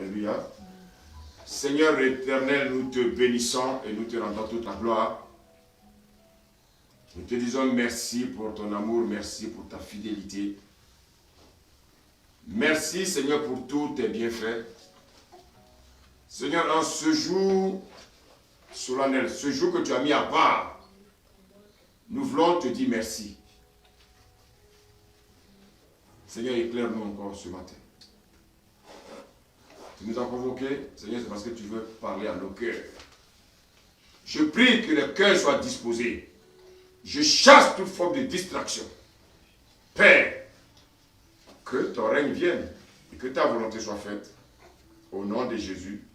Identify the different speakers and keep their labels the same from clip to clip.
Speaker 1: Alléluia. Seigneur éternel, nous te bénissons et nous te rendons toute la gloire. Nous te disons merci pour ton amour, merci pour ta fidélité. Merci Seigneur pour tous tes bienfaits. Seigneur, en ce jour solennel, ce jour que tu as mis à part, nous voulons te dire merci. Seigneur, éclaire-nous encore ce matin. Tu nous as convoqués, Seigneur, c'est parce que tu veux parler à nos cœurs. Je prie que les cœurs soient disposés. Je chasse toute forme de distraction. Père, que ton règne vienne et que ta volonté soit faite. Au nom de Jésus,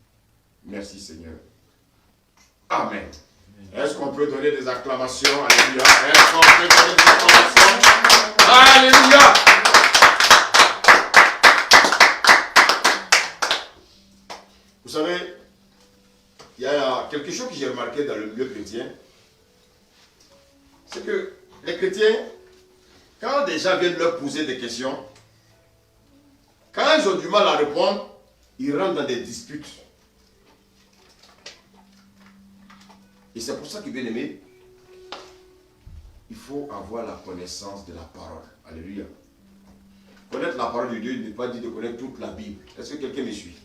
Speaker 1: merci Seigneur. Amen. Est-ce qu'on peut donner des acclamations? Alléluia. Est-ce qu'on peut donner des acclamations? Alléluia. Vous savez, il y a quelque chose que j'ai remarqué dans le milieu chrétien. C'est que les chrétiens, quand des gens viennent leur poser des questions, quand ils ont du mal à répondre, ils rentrent dans des disputes. Et c'est pour ça que, bien aimé, il faut avoir la connaissance de la parole. Alléluia. Connaître la parole de Dieu ne veut pas dire de connaître toute la Bible. Est-ce que quelqu'un me suit?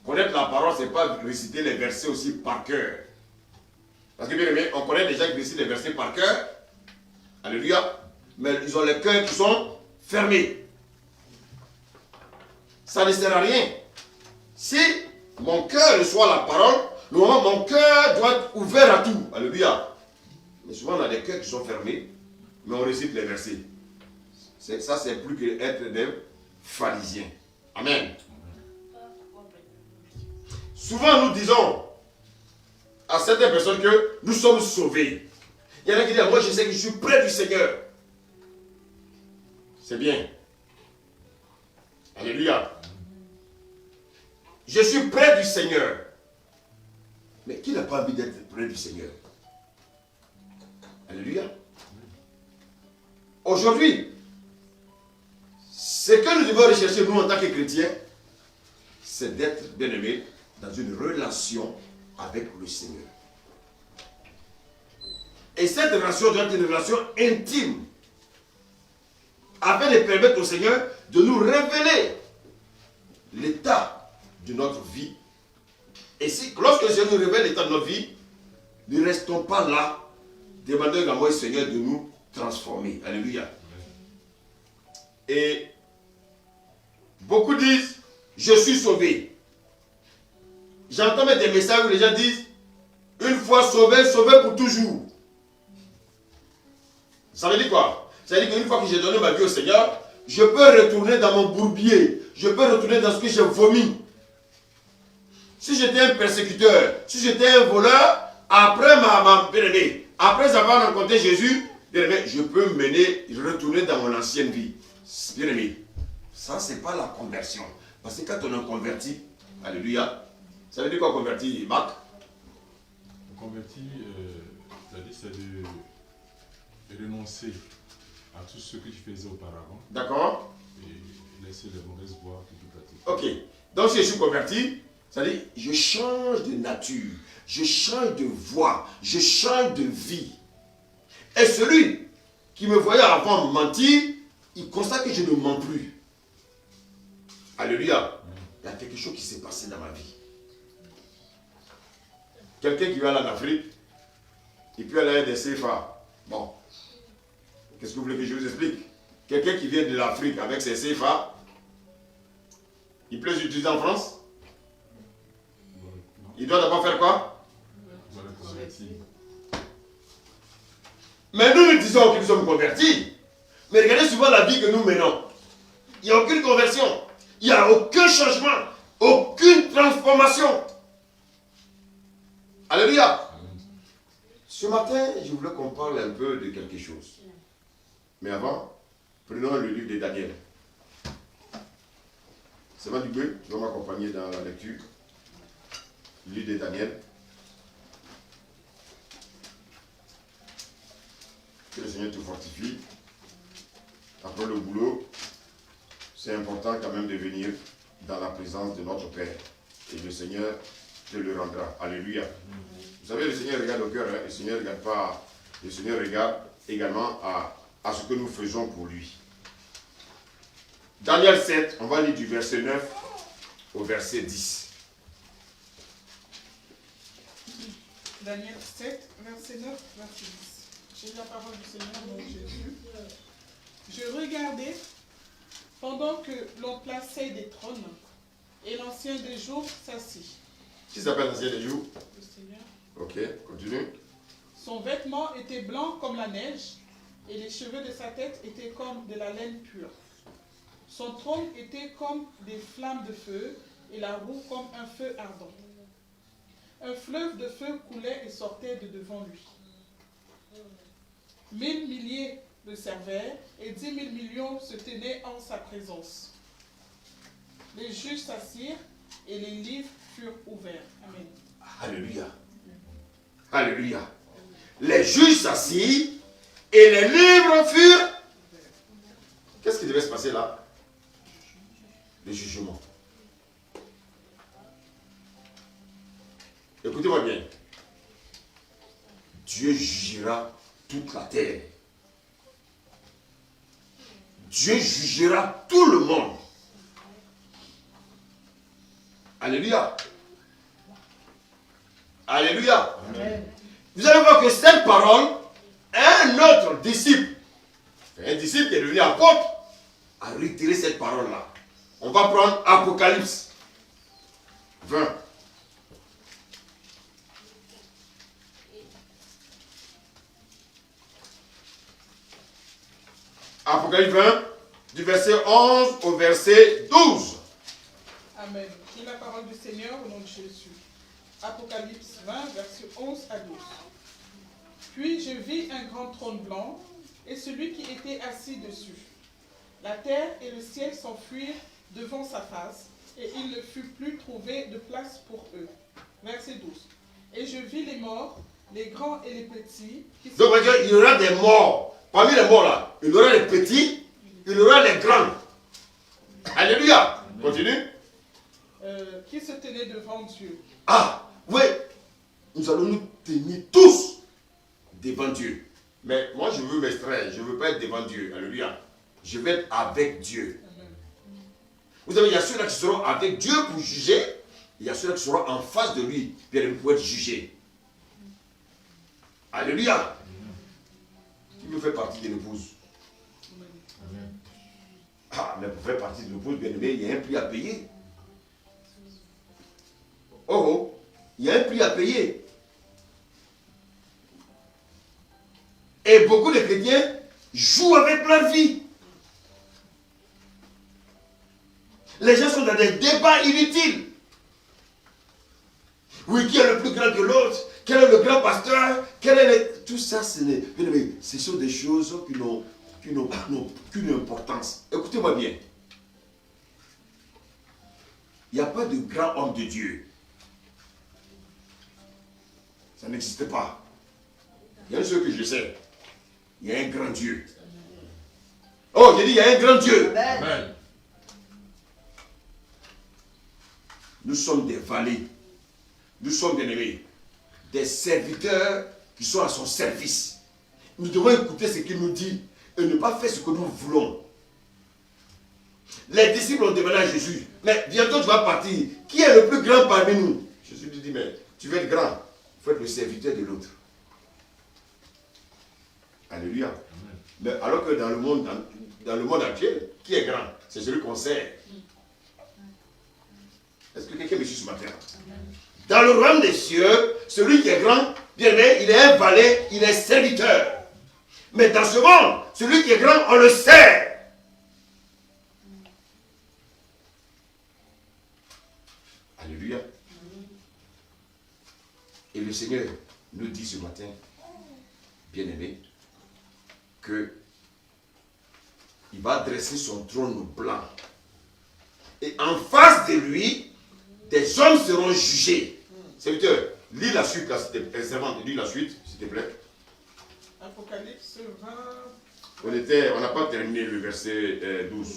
Speaker 1: Connaître la parole, ce n'est pas réciter les versets aussi par cœur. Parce que bien aimé, on connaît des gens qui récitent les versets par cœur. Alléluia. Mais ils ont les cœurs qui sont fermés. Ça ne sert à rien. Si mon cœur reçoit la parole, le moment mon cœur doit être ouvert à tout. Alléluia. Mais souvent on a des cœurs qui sont fermés, mais on récite les versets. Ça c'est plus qu'être des pharisiens. Amen. Souvent nous disons à certaines personnes que nous sommes sauvés. Il y en a qui disent, moi je sais que je suis près du Seigneur. C'est bien. Alléluia. Je suis près du Seigneur. Mais qui n'a pas envie d'être près du Seigneur? Alléluia. Aujourd'hui, ce que nous devons rechercher, nous, en tant que chrétiens, c'est d'être bien-aimés dans une relation avec le Seigneur. Et cette relation doit être une relation intime, afin de permettre au Seigneur de nous révéler l'état de notre vie. Et si, lorsque le Seigneur nous révèle l'état de notre vie, ne restons pas là, demandons également au Seigneur de nous transformer. Alléluia. Et beaucoup disent, je suis sauvé. J'entends même des messages où les gens disent, une fois sauvé, sauvé pour toujours. Ça veut dire quoi? Ça veut dire qu'une fois que j'ai donné ma vie au Seigneur, je peux retourner dans mon bourbier. Je peux retourner dans ce que j'ai vomi. Si j'étais un persécuteur, si j'étais un voleur, après après avoir rencontré Jésus, je peux retourner dans mon ancienne vie. Bien aimé, ça c'est pas la conversion. Parce que quand on est converti, alléluia, ça veut dire quoi converti, Marc?
Speaker 2: Converti, c'est de renoncer à tout ce que tu faisais auparavant.
Speaker 1: D'accord.
Speaker 2: Et laisser les mauvaises voies que tu pratiques.
Speaker 1: Ok. Donc si je suis converti, c'est-à-dire je change de nature, je change de voie, je change de vie. Et celui qui me voyait avant mentir, il constate que je ne mens plus. Alléluia. Il y a quelque chose qui s'est passé dans ma vie. Quelqu'un qui va aller en Afrique, et puis aller à des CFA. Bon. Qu'est-ce que vous voulez que je vous explique? Quelqu'un qui vient de l'Afrique avec ses CFA, il peut les utiliser en France? Il doit d'abord faire quoi? Mais nous disons que nous sommes convertis. Mais regardez souvent la vie que nous menons. Il n'y a aucune conversion. Il n'y a aucun changement. Aucune transformation. Alléluia. Ce matin, je voulais qu'on parle un peu de quelque chose. Mais avant, prenons le livre de Daniel. C'est pas du peu, tu vas m'accompagner dans la lecture. Le livre de Daniel. Que le Seigneur te fortifie. Après le boulot, c'est important quand même de venir dans la présence de notre Père. Et le Seigneur te le rendra. Alléluia. Vous savez, le Seigneur regarde au cœur. Hein? Le Seigneur regarde pas. Le Seigneur regarde également à ce que nous faisons pour lui. Daniel 7, on va lire du verset 9 au verset 10.
Speaker 3: Daniel 7, verset 9, verset 10. J'ai la parole du Seigneur, mon Jésus. Je regardais pendant que l'on plaçait des trônes et l'ancien des jours s'assit.
Speaker 1: Qui s'appelle l'ancien des jours?
Speaker 3: Le Seigneur.
Speaker 1: Ok, continue.
Speaker 3: Son vêtement était blanc comme la neige et les cheveux de sa tête étaient comme de la laine pure. Son trône était comme des flammes de feu et la roue comme un feu ardent. Un fleuve de feu coulait et sortait de devant lui. 1000 milliers le servaient et 10 000 millions se tenaient en sa présence. Les juges s'assirent et les livres furent ouverts. Amen.
Speaker 1: Alléluia. Alléluia. Les juges s'assirent et les livres furent... Qu'est-ce qui devait se passer là? Le jugement. Écoutez-moi bien. Dieu jugera toute la terre. Dieu jugera tout le monde. Alléluia. Alléluia.
Speaker 3: Amen.
Speaker 1: Vous allez voir que cette parole, un autre disciple, un disciple qui est devenu apôtre, a retiré cette parole-là. On va prendre Apocalypse 20. Apocalypse 20, du verset 11 au verset 12.
Speaker 3: Amen. J'ai la parole du Seigneur au nom de Jésus. Apocalypse 20, verset 11 à 12. Puis je vis un grand trône blanc et celui qui était assis dessus. La terre et le ciel s'enfuirent devant sa face et il ne fut plus trouvé de place pour eux. Verset 12. Et je vis les morts, les grands et les petits.
Speaker 1: Donc, il y aura des morts. Parmi les morts là, il y aura les petits, il y aura les grands. Alléluia. Continue.
Speaker 3: Qui se tenaient devant Dieu.
Speaker 1: Ah, oui. Nous allons nous tenir tous devant Dieu. Mais moi, je veux m'extraire. Je ne veux pas être devant Dieu. Alléluia. Je vais être avec Dieu.
Speaker 3: Amen.
Speaker 1: Vous savez, il y a ceux-là qui seront avec Dieu pour juger. Il y a ceux-là qui seront en face de lui pour être jugés. Alléluia. Qui veut faire partie de l'épouse?
Speaker 3: Amen.
Speaker 1: Ah, mais pour faire partie de l'épouse, bien aimé, il y a un prix à payer. Oh, il y a un prix à payer. Et beaucoup de chrétiens jouent avec leur vie. Les gens sont dans des débats inutiles. Oui, qui est le plus grand que l'autre? Quel est le grand pasteur? Tout ça, ce sont des choses qui n'ont qu'une importance. Écoutez-moi bien. Il n'y a pas de grand homme de Dieu. Ça n'existe pas. Il y a ce que je sais. Il y a un grand Dieu. Oh, j'ai dit, il y a un grand Dieu.
Speaker 2: Amen.
Speaker 1: Nous sommes des valets. Nous sommes bien aimés. Des serviteurs qui sont à son service. Nous devons écouter ce qu'il nous dit et ne pas faire ce que nous voulons. Les disciples ont demandé à Jésus, mais bientôt tu vas partir. Qui est le plus grand parmi nous? Jésus lui dit, mais tu veux être grand. Il faut être le serviteur de l'autre. Alléluia.
Speaker 2: Amen.
Speaker 1: Mais alors que dans le monde actuel, qui est grand? C'est celui qu'on sert. Est-ce que quelqu'un me suit ce matin? Dans le royaume des cieux, celui qui est grand, bien aimé, il est un valet, il est serviteur. Mais dans ce monde, celui qui est grand, on le sert. Alléluia. Et le Seigneur nous dit ce matin, bien aimé, que il va dresser son trône blanc. Et en face de lui, des hommes seront jugés. Serviteur, lis la suite, lis la suite, s'il te plaît.
Speaker 3: Apocalypse 20.
Speaker 1: On n'a pas terminé le verset 12.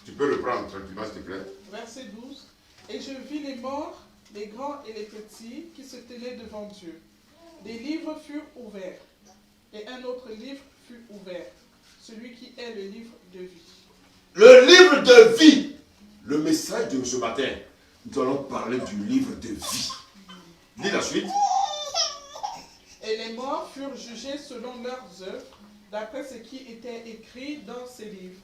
Speaker 1: Tu peux reprendre tranquillement, s'il te plaît.
Speaker 3: Verset 12. Et je vis les morts, les grands et les petits, qui se tenaient devant Dieu. Des livres furent ouverts, et un autre livre fut ouvert, celui qui est le livre de vie.
Speaker 1: Le livre de vie. Le message de ce matin, nous allons parler du livre de vie. Lis la suite.
Speaker 3: Et les morts furent jugés selon leurs œuvres, d'après ce qui était écrit dans ces livres.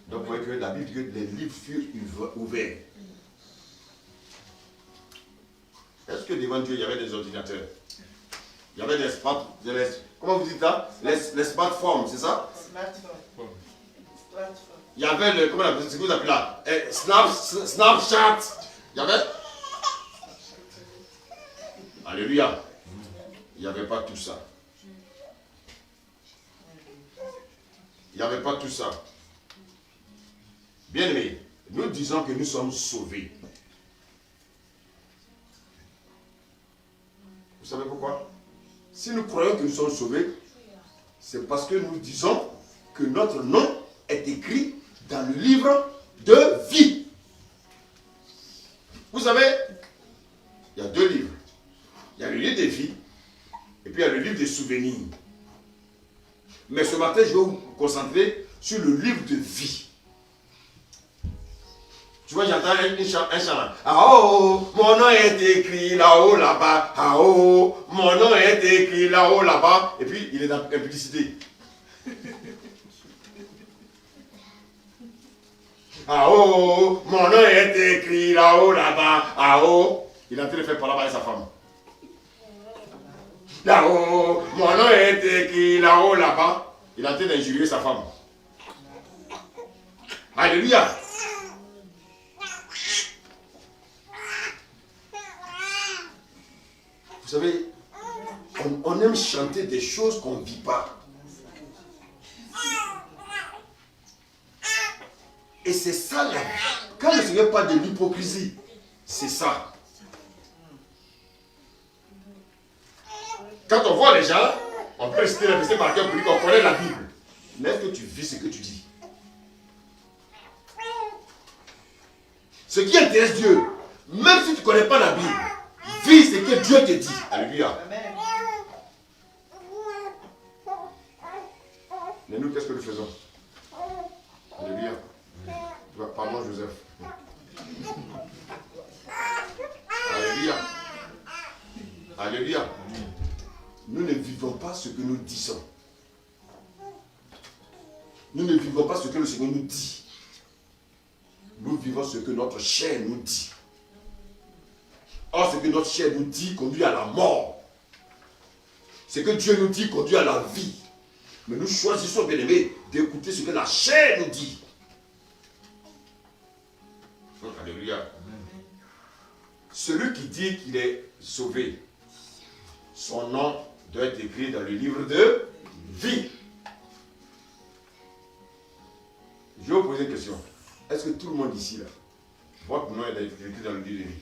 Speaker 1: Donc, vous voyez que la Bible dit que les livres furent ouverts. Est-ce que devant Dieu, il y avait des ordinateurs? Il y avait des comment vous dites ça? Les smartphones, c'est ça?
Speaker 4: Smartphone.
Speaker 1: Il y avait le, comment c'est ce que vous appelez là? Snapchat. Il y avait? Alléluia. Il n'y avait pas tout ça. Il n'y avait pas tout ça. Bien aimé, nous disons que nous sommes sauvés. Vous savez pourquoi? Si nous croyons que nous sommes sauvés, c'est parce que nous disons que notre nom est écrit dans le livre de vie. Vous savez, il y a deux livres. Il y a le livre de vie et puis il y a le livre des souvenirs. Mais ce matin, je vais vous concentrer sur le livre de vie. Tu vois, j'entends un chant. Ah oh, mon nom est écrit là-haut, là-bas. Ah oh, mon nom est écrit là-haut, là-bas. Et puis, il est dans l'implicité. Ah oh, mon nom est écrit là-haut, là-bas. Ah oh, il est en train de faire par là-bas avec sa femme. Là-haut, mon nom est écrit là-haut, là-bas. Il est en train d'injurier sa femme. Alléluia. Vous savez, on aime chanter des choses qu'on ne vit pas. Et c'est ça là. Quand le Seigneur parle de l'hypocrisie, c'est ça. Quand on voit les gens, on peut réciter par cœur pour dire qu'on connaît la Bible. Mais est-ce que tu vis ce que tu dis? Ce qui intéresse Dieu, même si tu ne connais pas la Bible, vis ce que Dieu te dit. Alléluia. Mais nous, qu'est-ce que nous faisons? Alléluia. Pardon, Joseph. Alléluia. Alléluia. Nous ne vivons pas ce que nous disons. Nous ne vivons pas ce que le Seigneur nous dit. Nous vivons ce que notre chair nous dit. Or, ce que notre chair nous dit conduit à la mort. Ce que Dieu nous dit conduit à la vie. Mais nous choisissons, bien aimés, d'écouter ce que la chair nous dit. Alléluia. Celui qui dit qu'il est sauvé, son nom doit être écrit dans le livre de vie. Je vais vous poser une question. Est-ce que tout le monde ici, là, votre nom est écrit dans le livre de vie?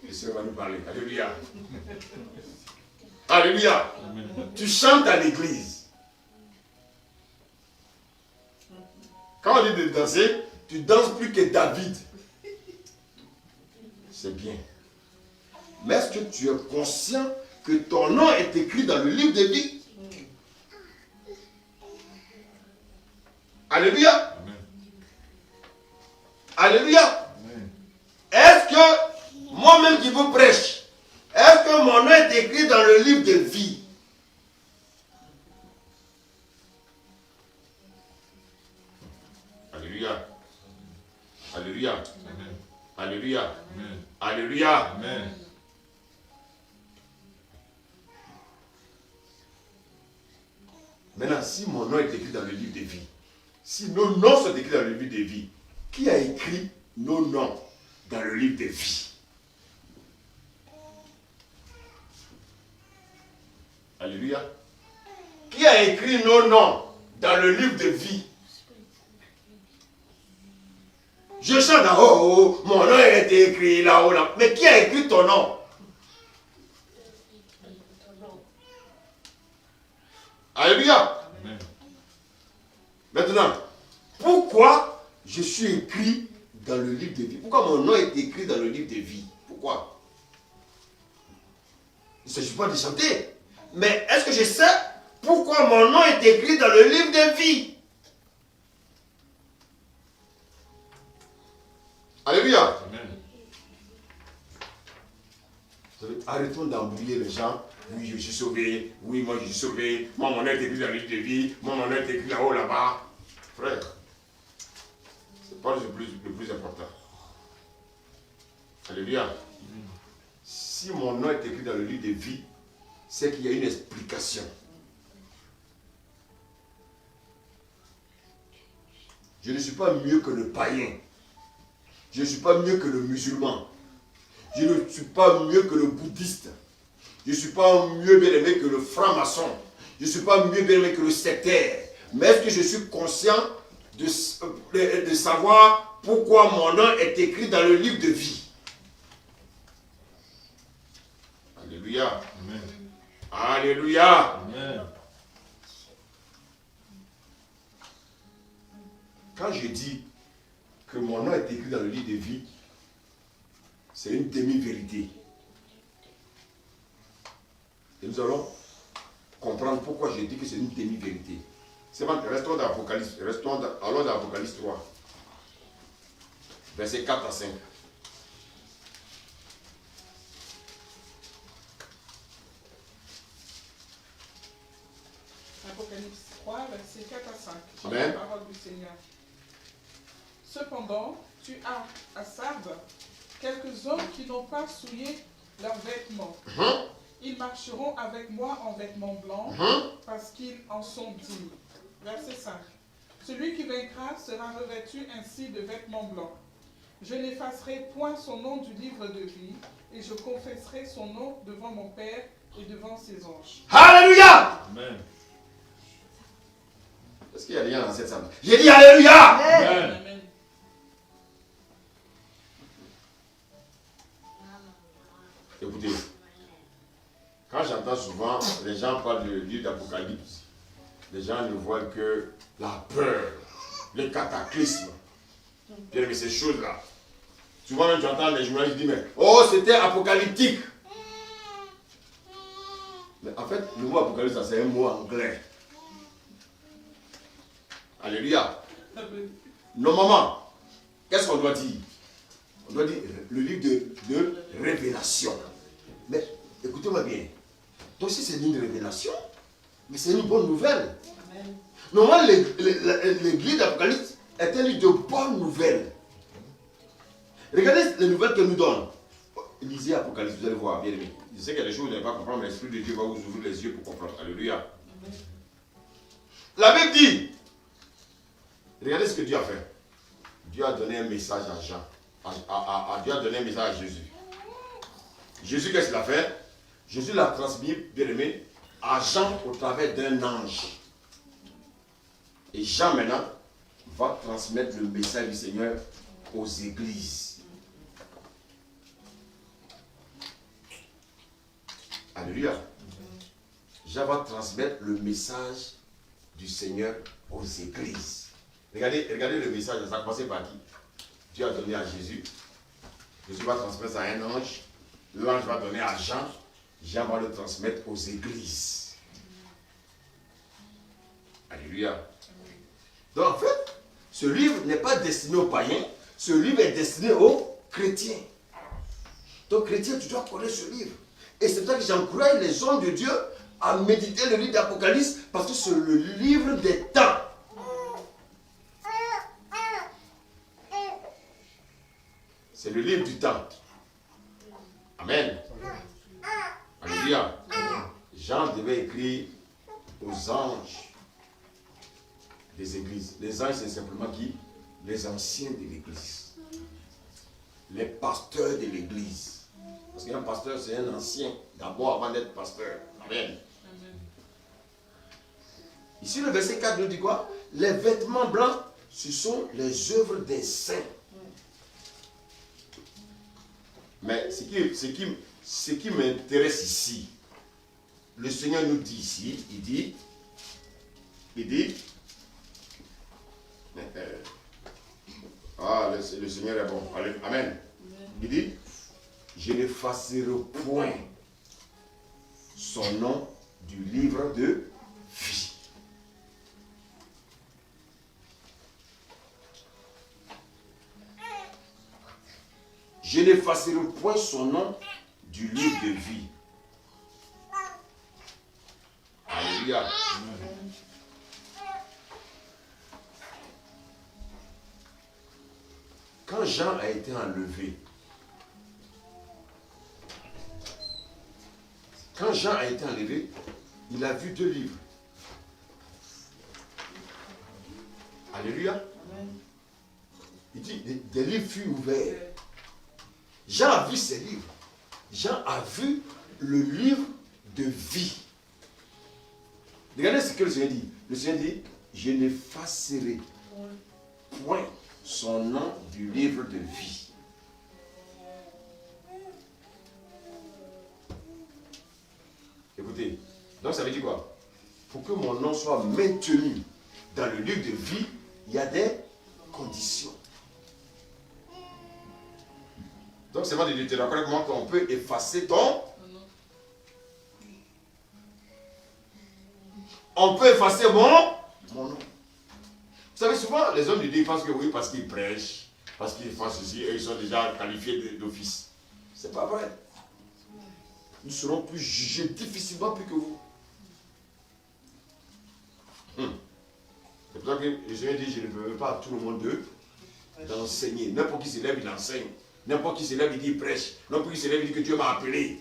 Speaker 1: Le Seigneur va nous parler. Alléluia. Alléluia.
Speaker 2: Amen.
Speaker 1: Tu chantes à l'église. Quand on dit de danser, tu danses plus que David. C'est bien. Mais est-ce que tu es conscient que ton nom est écrit dans le livre de vie? Alléluia.
Speaker 2: Amen.
Speaker 1: Alléluia.
Speaker 2: Amen.
Speaker 1: Est-ce que moi-même qui vous prêche, est-ce que mon nom est écrit dans le livre de vie? Alléluia. Alléluia.
Speaker 2: Amen.
Speaker 1: Alléluia.
Speaker 2: Amen.
Speaker 1: Alléluia.
Speaker 2: Amen.
Speaker 1: Maintenant, si mon nom est écrit dans le livre de vie, si nos noms sont écrits dans le livre de vie, qui a écrit nos noms dans le livre de vie? Alléluia. Qui a écrit nos noms dans le livre de vie? Je chante là, oh, mon nom est écrit là-haut, là. Mais qui a écrit ton nom? Alléluia.
Speaker 2: Amen.
Speaker 1: Maintenant, pourquoi je suis écrit dans le livre de vie? Pourquoi mon nom est écrit dans le livre de vie? Pourquoi? Il ne s'agit pas de chanter. Mais est-ce que je sais pourquoi mon nom est écrit dans le livre de vie? Alléluia.
Speaker 2: Amen.
Speaker 1: Arrêtons d'embrouiller les gens. Oui, je suis sauvé. Oui, moi je suis sauvé. Moi, mon nom est écrit dans le livre de vie. Moi, mon nom est écrit là-haut, là-bas. Frère, ce n'est pas le plus important. Alléluia. Si mon nom est écrit dans le livre de vie, c'est qu'il y a une explication. Je ne suis pas mieux que le païen. Je ne suis pas mieux que le musulman. Je ne suis pas mieux que le bouddhiste. Je ne suis pas mieux bien aimé que le franc-maçon. Je ne suis pas mieux bien aimé que le sectaire. Mais est-ce que je suis conscient de savoir pourquoi mon nom est écrit dans le livre de vie? Alléluia.
Speaker 2: Amen.
Speaker 1: Alléluia.
Speaker 2: Amen.
Speaker 1: Quand je dis que mon nom est écrit dans le livre de vie, c'est une demi-vérité. Et nous allons comprendre pourquoi je dis que c'est une demi-vérité. C'est bon, restons dans l'Apocalypse. Allons dans l'Apocalypse 3. Versets 4 à 5.
Speaker 3: Apocalypse 3, versets 4 à 5.
Speaker 1: Amen.
Speaker 3: La parole du Seigneur. Cependant, tu as à Sardes quelques hommes qui n'ont pas souillé leurs vêtements. Ils marcheront avec moi en vêtements blancs parce qu'ils en sont dignes. Verset 5. Celui qui vaincra sera revêtu ainsi de vêtements blancs. Je n'effacerai point son nom du livre de vie et je confesserai son nom devant mon Père et devant ses anges.
Speaker 1: Alléluia.
Speaker 2: Amen.
Speaker 1: Est-ce qu'il y a rien dans cette salle? J'ai dit Alléluia.
Speaker 2: Amen.
Speaker 3: Amen.
Speaker 1: Écoutez, quand j'entends souvent les gens parlent du livre d'Apocalypse, les gens ne voient que la peur, les cataclysmes. Bien aimé, ces choses-là. Souvent même j'entends les journalistes dire, mais oh, c'était apocalyptique. Mais en fait, le mot apocalypse, c'est un mot anglais. Alléluia. Normalement, qu'est-ce qu'on doit dire? On doit dire le livre de révélation. Mais écoutez-moi bien. Donc si c'est une révélation, mais c'est une bonne nouvelle.
Speaker 3: Amen.
Speaker 1: Normalement, l'église d'Apocalypse est un livre de bonnes nouvelles. Regardez les nouvelles qu'elle nous donne. Lisez Apocalypse, vous allez voir, bien aimé. Je sais qu'il y a des choses que vous n'allez pas comprendre, mais l'Esprit de Dieu va vous ouvrir les yeux pour comprendre. Alléluia. La Bible dit, regardez ce que Dieu a fait. Dieu a donné un message à Jean. Dieu a donné un message à Jésus. Jésus, qu'est-ce qu'il a fait? Jésus l'a transmis, bien aimé, à Jean au travers d'un ange. Et Jean maintenant va transmettre le message du Seigneur aux églises. Alléluia. Jean va transmettre le message du Seigneur aux églises. Regardez le message, ça a commencé par qui? Dieu a donné à Jésus. Jésus va transmettre ça à un ange. L'ange va donner à Jean. Jean va le transmettre aux églises. Alléluia. Donc en fait, ce livre n'est pas destiné aux païens. Ce livre est destiné aux chrétiens. Donc chrétien, tu dois connaître ce livre. Et c'est pour ça que j'encourage les hommes de Dieu à méditer le livre d'Apocalypse parce que c'est le livre des temps. C'est le livre du temps. Amen. Alléluia. Jean devait écrire aux anges des églises. Les anges, c'est simplement qui? Les anciens de l'église. Les pasteurs de l'église. Parce qu'un pasteur, c'est un ancien, d'abord avant d'être pasteur. Amen.
Speaker 3: Amen.
Speaker 1: Ici, le verset 4 nous dit quoi? Les vêtements blancs, ce sont les œuvres des saints. Mais ce qui m'intéresse ici, le Seigneur nous dit ici, il dit, Ah, le Seigneur est bon. Allez, amen. Il dit, je n'effacerai point son nom du livre de vie. Je n'effacerai point son nom du livre de vie. Alléluia. Quand Jean a été enlevé, il a vu 2 livres. Alléluia. Il dit, des livres furent ouverts. Jean a vu ces livres. Jean a vu le livre de vie. Regardez ce que le Seigneur dit. Le Seigneur dit, je n'effacerai point son nom du livre de vie. Écoutez, donc ça veut dire quoi? Pour que mon nom soit maintenu dans le livre de vie, il y a des conditions. Donc c'est moi de dire comment on peut effacer ton... On peut effacer mon nom. Vous savez, souvent, les hommes de Dieu pensent que oui, parce qu'ils prêchent, parce qu'ils font ceci, et ils sont déjà qualifiés d'office. C'est pas vrai. Nous serons plus jugés difficilement plus que vous. C'est pour ça que le Seigneur dit, je ne veux pas à tout le monde d'enseigner. N'importe qui s'élève, il enseigne. N'importe qui s'élève, il dit, il prêche. N'importe qui s'élève, il dit que Dieu m'a appelé.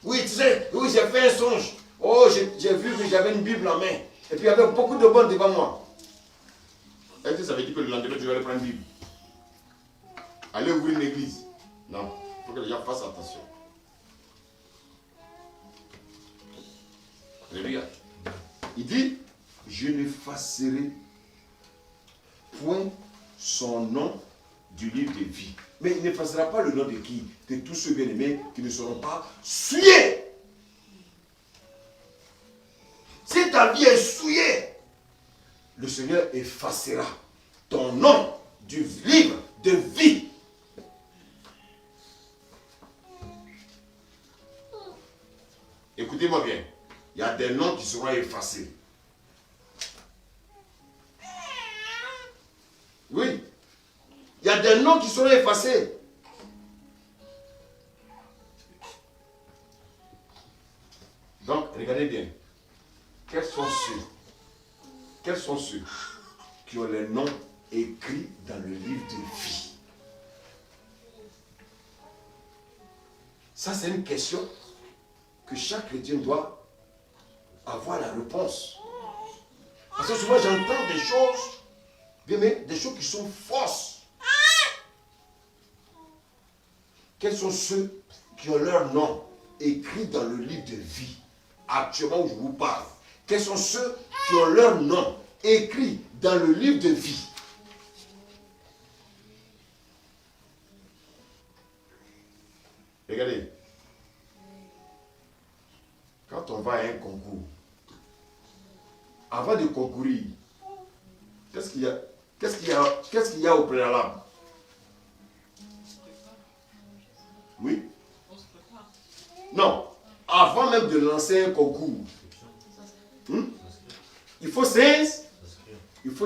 Speaker 1: Oui, tu sais, oui, j'ai fait un songe. Oh, j'ai vu que j'avais une Bible en main. Et puis il y avait beaucoup de bonnes devant moi. Est-ce que ça veut dire que le lendemain, tu vas aller prendre une Bible? Aller ouvrir une église? Non. Il faut que les gens fassent attention. Alléluia. Il dit, je n'effacerai point son nom du livre de vie. Mais il n'effacera pas le nom de qui? De tous ceux bien-aimés qui ne seront pas souillés. Si ta vie est souillée, le Seigneur effacera ton nom du livre de vie. Écoutez-moi bien, il y a des noms qui seront effacés. Oui, il y a des noms qui seront effacés. Donc, regardez bien. Quels sont ceux qui ont les noms écrits dans le livre de vie? Ça, c'est une question que chaque chrétien doit avoir la réponse. Parce que souvent, j'entends des choses, mais des choses qui sont fausses. Quels sont ceux qui ont leur nom écrit dans le livre de vie, actuellement où je vous parle? Quels sont ceux qui ont leur nom écrit dans le livre de vie? Regardez. Quand on va à un concours, avant de concourir, qu'est-ce qu'il y a au préalable? Oui? Non. Avant même de lancer un concours, il faut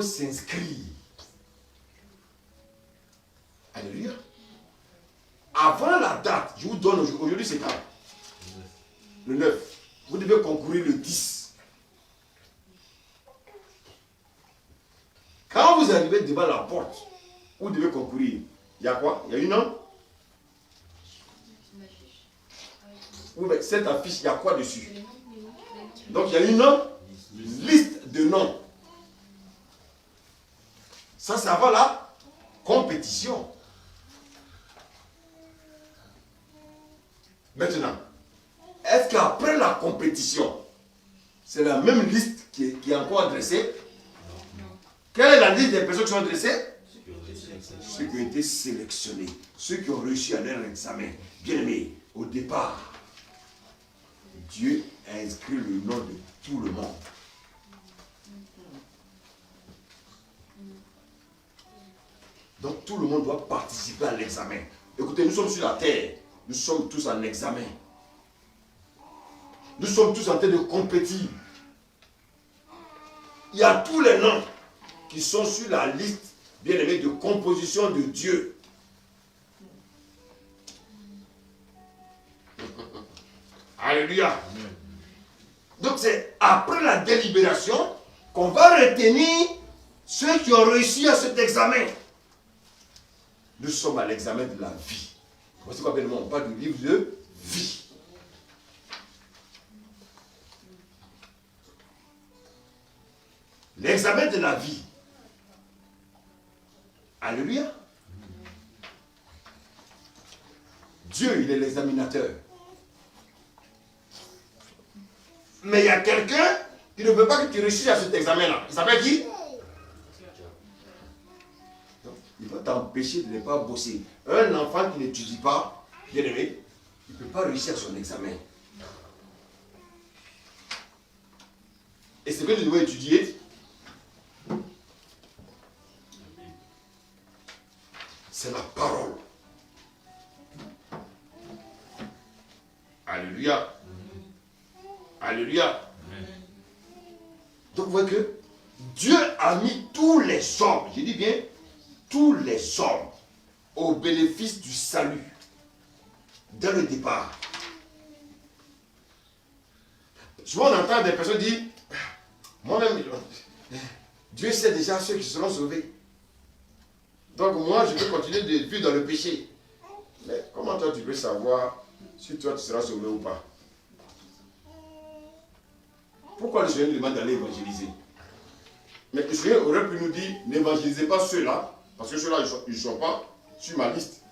Speaker 1: s'inscrire. Alléluia. Avant la date, je vous donne aujourd'hui, c'est quand? Le 9. Vous devez concourir le 10. Quand vous arrivez devant la porte, vous devez concourir. Il y a quoi? Il y a une nom? Oui, mais cette affiche, il y a quoi dessus? Donc il y a une liste de noms. Ça, c'est avant la compétition. Maintenant, est-ce qu'après la compétition, c'est la même liste qui est encore adressée? Quelle est la liste des personnes qui sont adressées? Ceux qui ont été sélectionnés, ceux qui ont réussi à leur examen. Bien aimé, au départ, Dieu a inscrit le nom de tout le monde. Donc tout le monde doit participer à l'examen. Écoutez, nous sommes sur la terre. Nous sommes tous en examen. Nous sommes tous en train de compétir. Il y a tous les noms qui sont sur la liste, bien aimé, de composition de Dieu. Alléluia. Donc c'est après la délibération qu'on va retenir ceux qui ont réussi à cet examen. Nous sommes à l'examen de la vie. Voici quoi, bien, on parle du livre de vie. L'examen de la vie. Alléluia. Dieu, il est l'examinateur. Mais il y a quelqu'un qui ne veut pas que tu réussisses à cet examen-là. Il s'appelle qui? Il va t'empêcher de ne pas bosser. Un enfant qui n'étudie pas, bien aimé, il ne peut pas réussir son examen. Et ce que nous devons étudier, c'est la parole. Alléluia. Alléluia. Donc vous voyez que Dieu a mis tous les hommes, je dis bien, tous les hommes au bénéfice du salut dès le départ. Souvent on entend des personnes dire, moi-même, Dieu sait déjà ceux qui seront sauvés. Donc moi, je peux continuer de vivre dans le péché. Mais comment toi tu peux savoir si toi tu seras sauvé ou pas? Pourquoi le Seigneur nous demande d'aller évangéliser? Mais le Seigneur aurait pu nous dire, n'évangélisez pas ceux-là, parce que ceux-là, ils ne sont pas sur ma liste.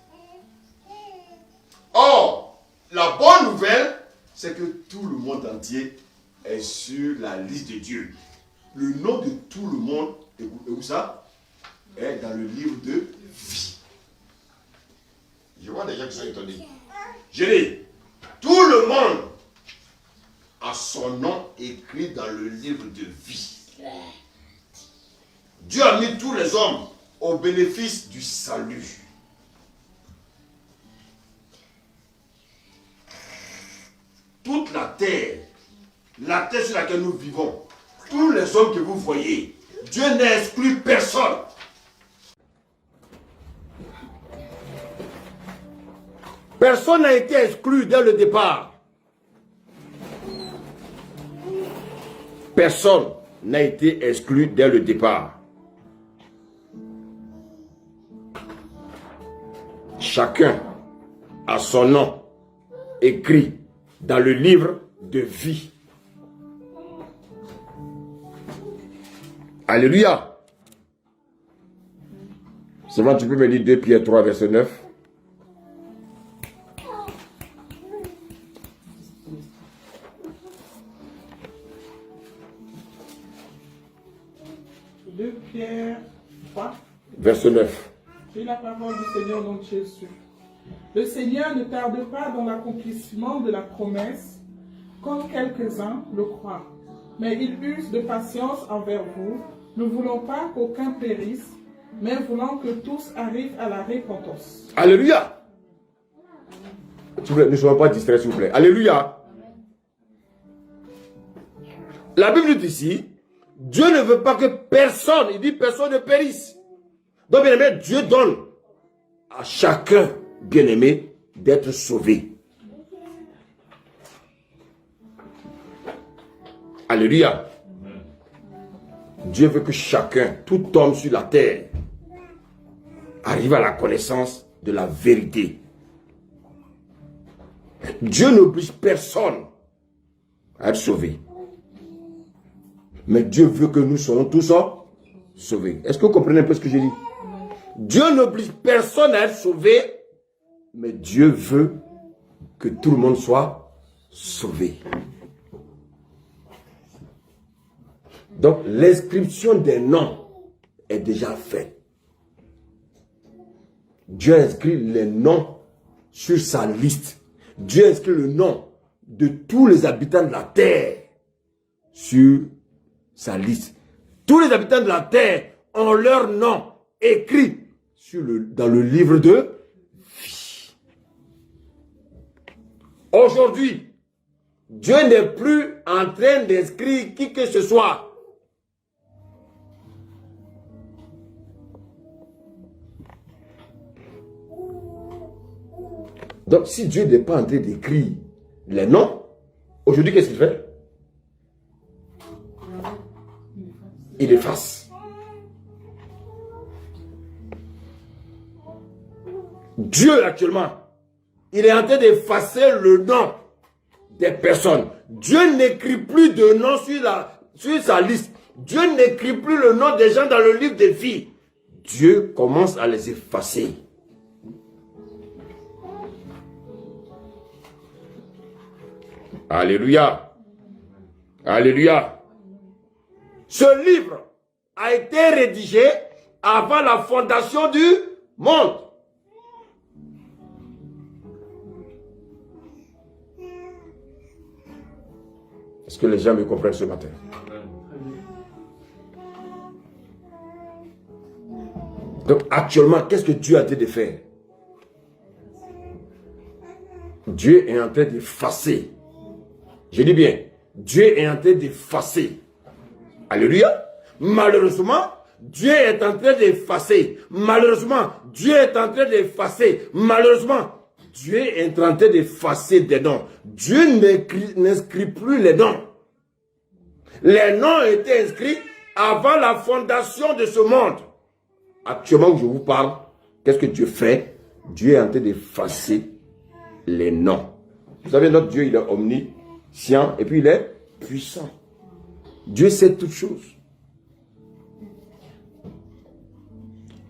Speaker 1: Or, la bonne nouvelle, c'est que tout le monde entier est sur la liste de Dieu. Le nom de tout le monde, et où ça? Est dans le livre de vie. Je vois des gens qui sont étonnés. Je dis, tout le monde a son nom écrit dans le livre de vie. Dieu a mis tous les hommes au bénéfice du salut. Toute la terre sur laquelle nous vivons, tous les hommes que vous voyez, Dieu n'a exclu personne. Personne n'a été exclu dès le départ. Personne n'a été exclu dès le départ. Chacun a son nom écrit dans le livre de vie. Alléluia. Seulement tu peux me lire 2 Pierre 3, verset 9.
Speaker 3: Pierre 3,
Speaker 1: verset 9.
Speaker 3: J'ai la parole du Seigneur nom de Jésus. Le Seigneur ne tarde pas dans l'accomplissement de la promesse, comme quelques-uns le croient. Mais il use de patience envers vous, ne voulant pas qu'aucun périsse, mais voulant que tous arrivent à la repentance.
Speaker 1: Alléluia. Ne soyons pas distraits, s'il vous plaît. Alléluia. La Bible dit ici, Dieu ne veut pas que personne, il dit personne ne périsse. Donc, bien aimé, Dieu donne à chacun, bien aimé, d'être sauvé. Alléluia. Dieu veut que chacun, tout homme sur la terre, arrive à la connaissance de la vérité. Dieu n'oblige personne à être sauvé. Mais Dieu veut que nous soyons tous sauvés. Est-ce que vous comprenez un peu ce que je dis? Dieu n'oblige personne à être sauvé, mais Dieu veut que tout le monde soit sauvé. Donc, l'inscription des noms est déjà faite. Dieu inscrit les noms sur sa liste. Dieu inscrit le nom de tous les habitants de la terre sur sa liste. Tous les habitants de la terre ont leur nom écrit dans le livre de vie. Aujourd'hui, Dieu n'est plus en train d'inscrire qui que ce soit. Donc, si Dieu n'est pas en train d'écrire les noms, aujourd'hui, qu'est-ce qu'il fait? Il efface. Dieu, actuellement, il est en train d'effacer le nom des personnes. Dieu n'écrit plus de nom sur sa liste. Dieu n'écrit plus le nom des gens dans le livre des vies. Dieu commence à les effacer. Alléluia. Alléluia. Ce livre a été rédigé avant la fondation du monde. Est-ce que les gens me comprennent ce matin? Donc actuellement, qu'est-ce que Dieu a été de faire? Dieu est en train d'effacer. Je dis bien, Dieu est en train d'effacer. Alléluia. Malheureusement, Dieu est en train d'effacer. Malheureusement, Dieu est en train d'effacer. Malheureusement, Dieu est en train d'effacer des noms. Dieu n'inscrit plus les noms. Les noms ont été inscrits avant la fondation de ce monde. Actuellement où je vous parle, qu'est-ce que Dieu fait? Dieu est en train d'effacer les noms. Vous savez, notre Dieu, il est omniscient et puis il est puissant. Dieu sait toutes choses.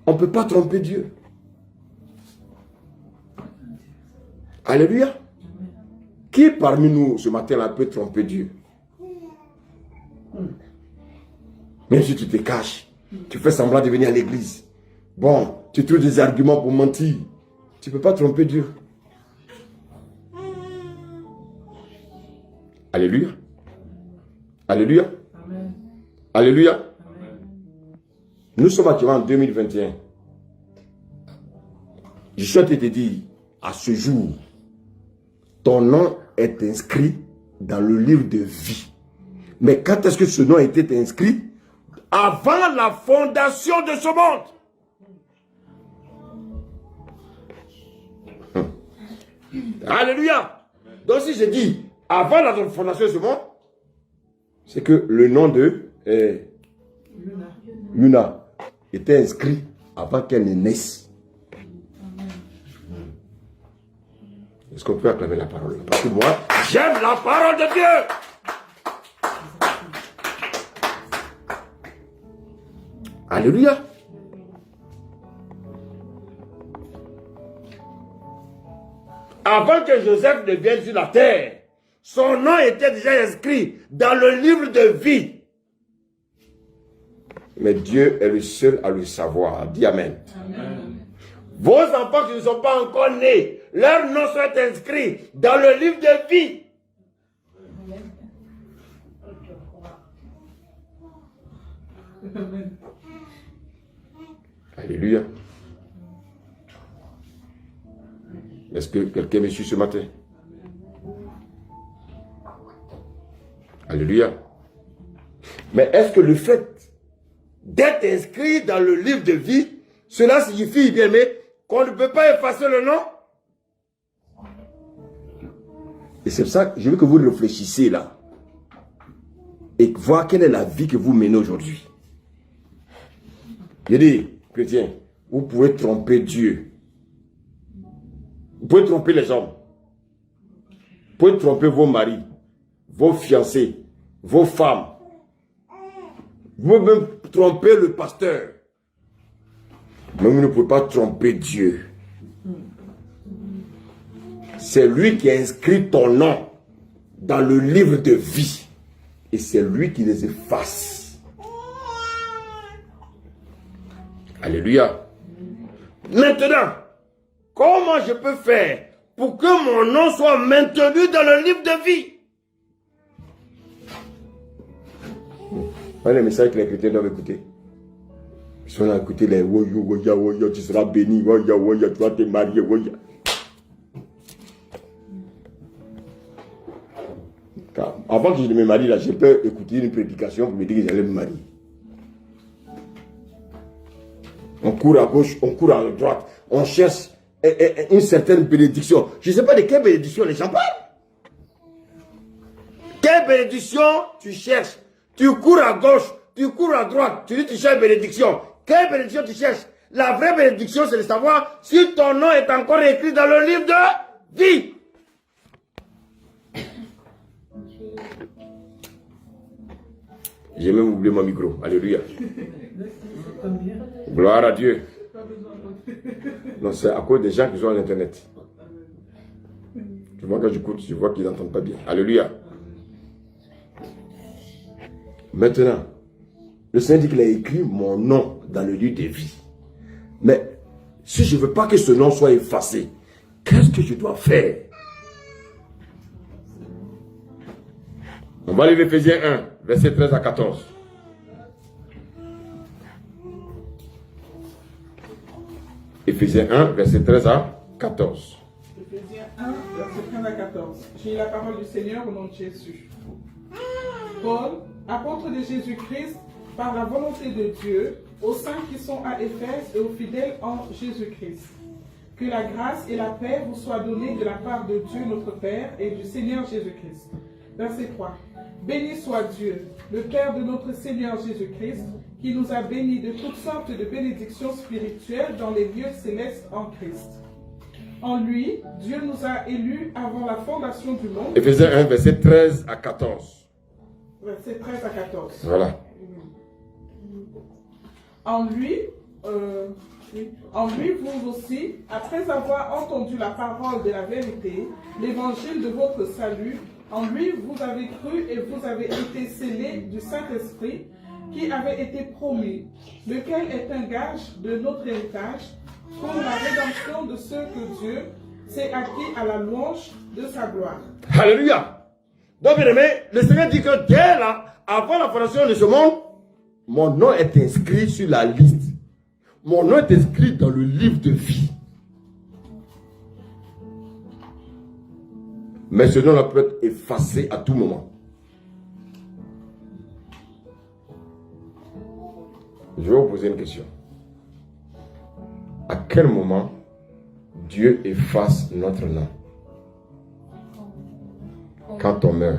Speaker 1: On ne peut pas tromper Dieu. Alléluia. Qui parmi nous ce matin-là peut tromper Dieu? Même si tu te caches, tu fais semblant de venir à l'église. Bon, tu trouves des arguments pour mentir. Tu ne peux pas tromper Dieu. Alléluia. Alléluia. Amen. Alléluia. Amen. Nous sommes actuellement en 2021. Je souhaite te dire, à ce jour, ton nom est inscrit dans le livre de vie. Mais quand est-ce que ce nom a été inscrit? Avant la fondation de ce monde. Alléluia. Donc si je dis avant la fondation de ce monde, c'est que le nom de Yuna était inscrit avant qu'elle ne naisse. Est-ce qu'on peut acclamer la parole? Parce que moi, j'aime la parole de Dieu. Alléluia. Avant que Joseph ne vienne sur la terre, son nom était déjà inscrit dans le livre de vie. Mais Dieu est le seul à le savoir. Dis Amen. Amen. Vos enfants qui ne sont pas encore nés, leurs noms sont inscrits dans le livre de vie. Amen. Alléluia. Est-ce que quelqu'un me suit ce matin? Alléluia. Mais est-ce que le fait d'être inscrit dans le livre de vie, cela signifie, bien aimé, qu'on ne peut pas effacer le nom? Et c'est pour ça que je veux que vous réfléchissiez là. Et voir quelle est la vie que vous menez aujourd'hui. Je dis, chrétien, vous pouvez tromper Dieu. Vous pouvez tromper les hommes. Vous pouvez tromper vos maris, vos fiancés, vos femmes. Vous pouvez même tromper le pasteur. Mais vous ne pouvez pas tromper Dieu. C'est lui qui a inscrit ton nom dans le livre de vie. Et c'est lui qui les efface. Alléluia. Maintenant, comment je peux faire pour que mon nom soit maintenu dans le livre de vie? Voilà le message que les chrétiens doivent écouter. Ils sont là à écouter les woyo, woya, woya, tu seras béni, woya, woya, tu vas te marier, woya. Car avant que je ne me marie, là, je peux écouter une prédication pour me dire que j'allais me marier. On court à gauche, on court à droite, on cherche une certaine bénédiction. Je ne sais pas de quelle bénédiction les gens parlent. Quelle bénédiction tu cherches? Tu cours à gauche, tu cours à droite, tu dis tu cherches bénédiction. Quelle bénédiction tu cherches? La vraie bénédiction, c'est de savoir si ton nom est encore écrit dans le livre de vie. J'ai même oublié mon micro. Alléluia. Gloire à Dieu. Non, c'est à cause des gens qui sont à l'internet. Tu vois, quand j'écoute, je vois qu'ils n'entendent pas bien. Alléluia. Maintenant, le Seigneur dit qu'il a écrit mon nom dans le livre des vies. Mais si je ne veux pas que ce nom soit effacé, qu'est-ce que je dois faire? On va lire Éphésiens 1, verset 13 à 14. Éphésiens 1, verset 13 à 14.
Speaker 3: Éphésiens 1, verset 13 à 14. J'ai la parole du Seigneur au nom de Jésus. Paul, apôtre de Jésus-Christ, par la volonté de Dieu, aux saints qui sont à Éphèse et aux fidèles en Jésus-Christ. Que la grâce et la paix vous soient données de la part de Dieu notre Père et du Seigneur Jésus-Christ. Verset 3. Béni soit Dieu, le Père de notre Seigneur Jésus-Christ, qui nous a bénis de toutes sortes de bénédictions spirituelles dans les lieux célestes en Christ. En lui, Dieu nous a élus avant la fondation du monde.
Speaker 1: Éphésiens 1, verset 13 à 14.
Speaker 3: Verset 13 à 14.
Speaker 1: Voilà.
Speaker 3: En lui, vous aussi, après avoir entendu la parole de la vérité, l'évangile de votre salut, en lui vous avez cru et vous avez été scellés du Saint-Esprit qui avait été promis, lequel est un gage de notre héritage pour la rédemption de ceux que Dieu s'est acquis à la louange de sa gloire.
Speaker 1: Alléluia. Donc, bien aimé, le Seigneur dit que dès là, avant la fondation de ce monde, mon nom est inscrit sur la liste. Mon nom est inscrit dans le livre de vie. Mais ce nom-là peut être effacé à tout moment. Je vais vous poser une question. À quel moment Dieu efface notre nom? Quand on meurt.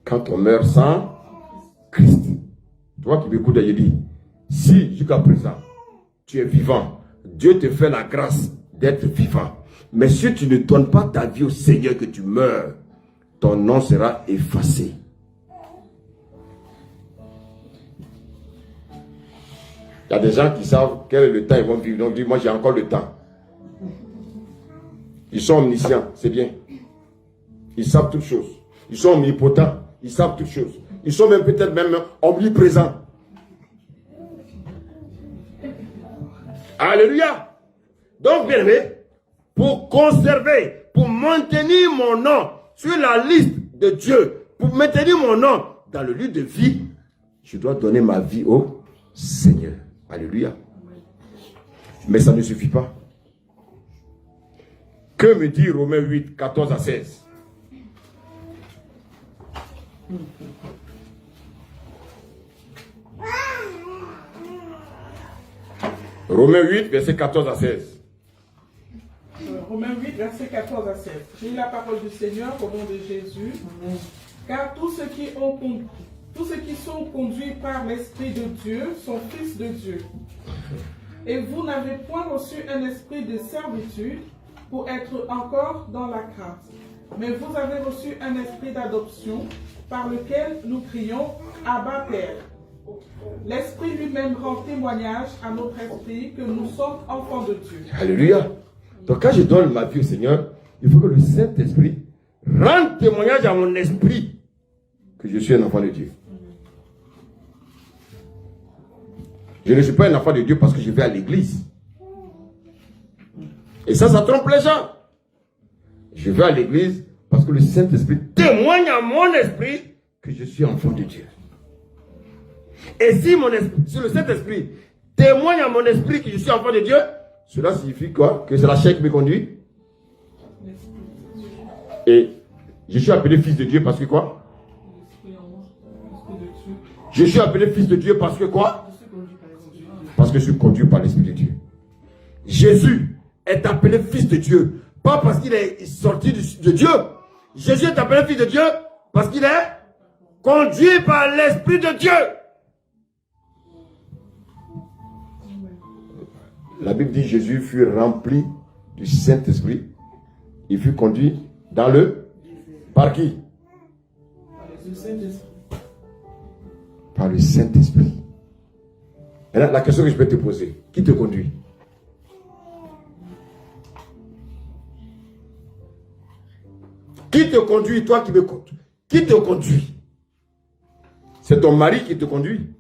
Speaker 1: Quand on meurt sans Christ. Toi qui m'écoutes, je dis, si jusqu'à présent tu es vivant, Dieu te fait la grâce d'être vivant. Mais si tu ne donnes pas ta vie au Seigneur, que tu meurs, ton nom sera effacé. Il y a des gens qui savent quel est le temps ils vont vivre. Donc, ils disent, moi j'ai encore le temps. Ils sont omniscients, c'est bien. Ils savent toutes choses. Ils sont omnipotents, ils savent toutes choses. Ils sont même peut-être même omniprésents. Alléluia. Donc, bien aimé, pour conserver, pour maintenir mon nom sur la liste de Dieu, pour maintenir mon nom dans le lieu de vie, je dois donner ma vie au Seigneur. Alléluia. Mais ça ne suffit pas. Que me dit Romains 8, 14 à 16? Romains 8, verset 14 à 16.
Speaker 3: Romains 8, verset 14 à 16. J'ai la parole du Seigneur au nom de Jésus. Car tous ceux qui sont conduits par l'Esprit de Dieu sont fils de Dieu. Et vous n'avez point reçu un esprit de servitude pour être encore dans la crainte. Mais vous avez reçu un esprit d'adoption par lequel nous crions « Abba Père ». L'Esprit lui-même rend témoignage à notre esprit que nous sommes enfants de Dieu.
Speaker 1: Alléluia. Donc quand je donne ma vie au Seigneur, il faut que le Saint-Esprit rende témoignage à mon esprit que je suis un enfant de Dieu. Je ne suis pas un enfant de Dieu parce que je vais à l'église. Et ça trompe les gens. Je vais à l'église parce que le Saint-Esprit témoigne à mon esprit que je suis enfant de Dieu.
Speaker 4: Et si le Saint-Esprit témoigne à mon esprit que je suis enfant de Dieu, cela signifie quoi? Que c'est la chair qui me conduit. Et je suis appelé fils de Dieu parce que quoi? Je suis appelé fils de Dieu parce que quoi? Parce que je suis conduit par l'Esprit de Dieu. Jésus est appelé fils de Dieu, pas parce qu'il est sorti de Dieu. Jésus est appelé fils de Dieu parce qu'il est conduit par l'Esprit de Dieu. La Bible dit Jésus fut rempli du Saint-Esprit. Il fut conduit dans le... Par qui? Par le Saint-Esprit. Et là, la question que je peux te poser, qui te conduit? Qui te conduit, toi qui me conduis? Qui te conduit? C'est ton mari qui te conduit?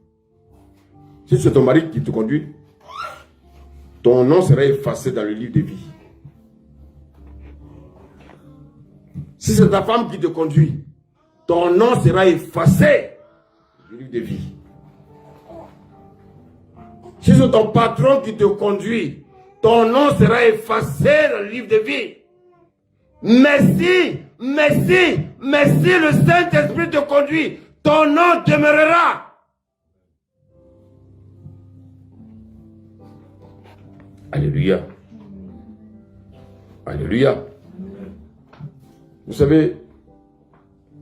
Speaker 4: Si c'est ton mari qui te conduit, ton nom sera effacé dans le livre de vie. Si c'est ta femme qui te conduit, ton nom sera effacé dans le livre de vie. Si c'est ton patron qui te conduit, ton nom sera effacé dans le livre de vie. Mais si le Saint-Esprit te conduit, ton nom demeurera. Alléluia. Alléluia. Vous savez,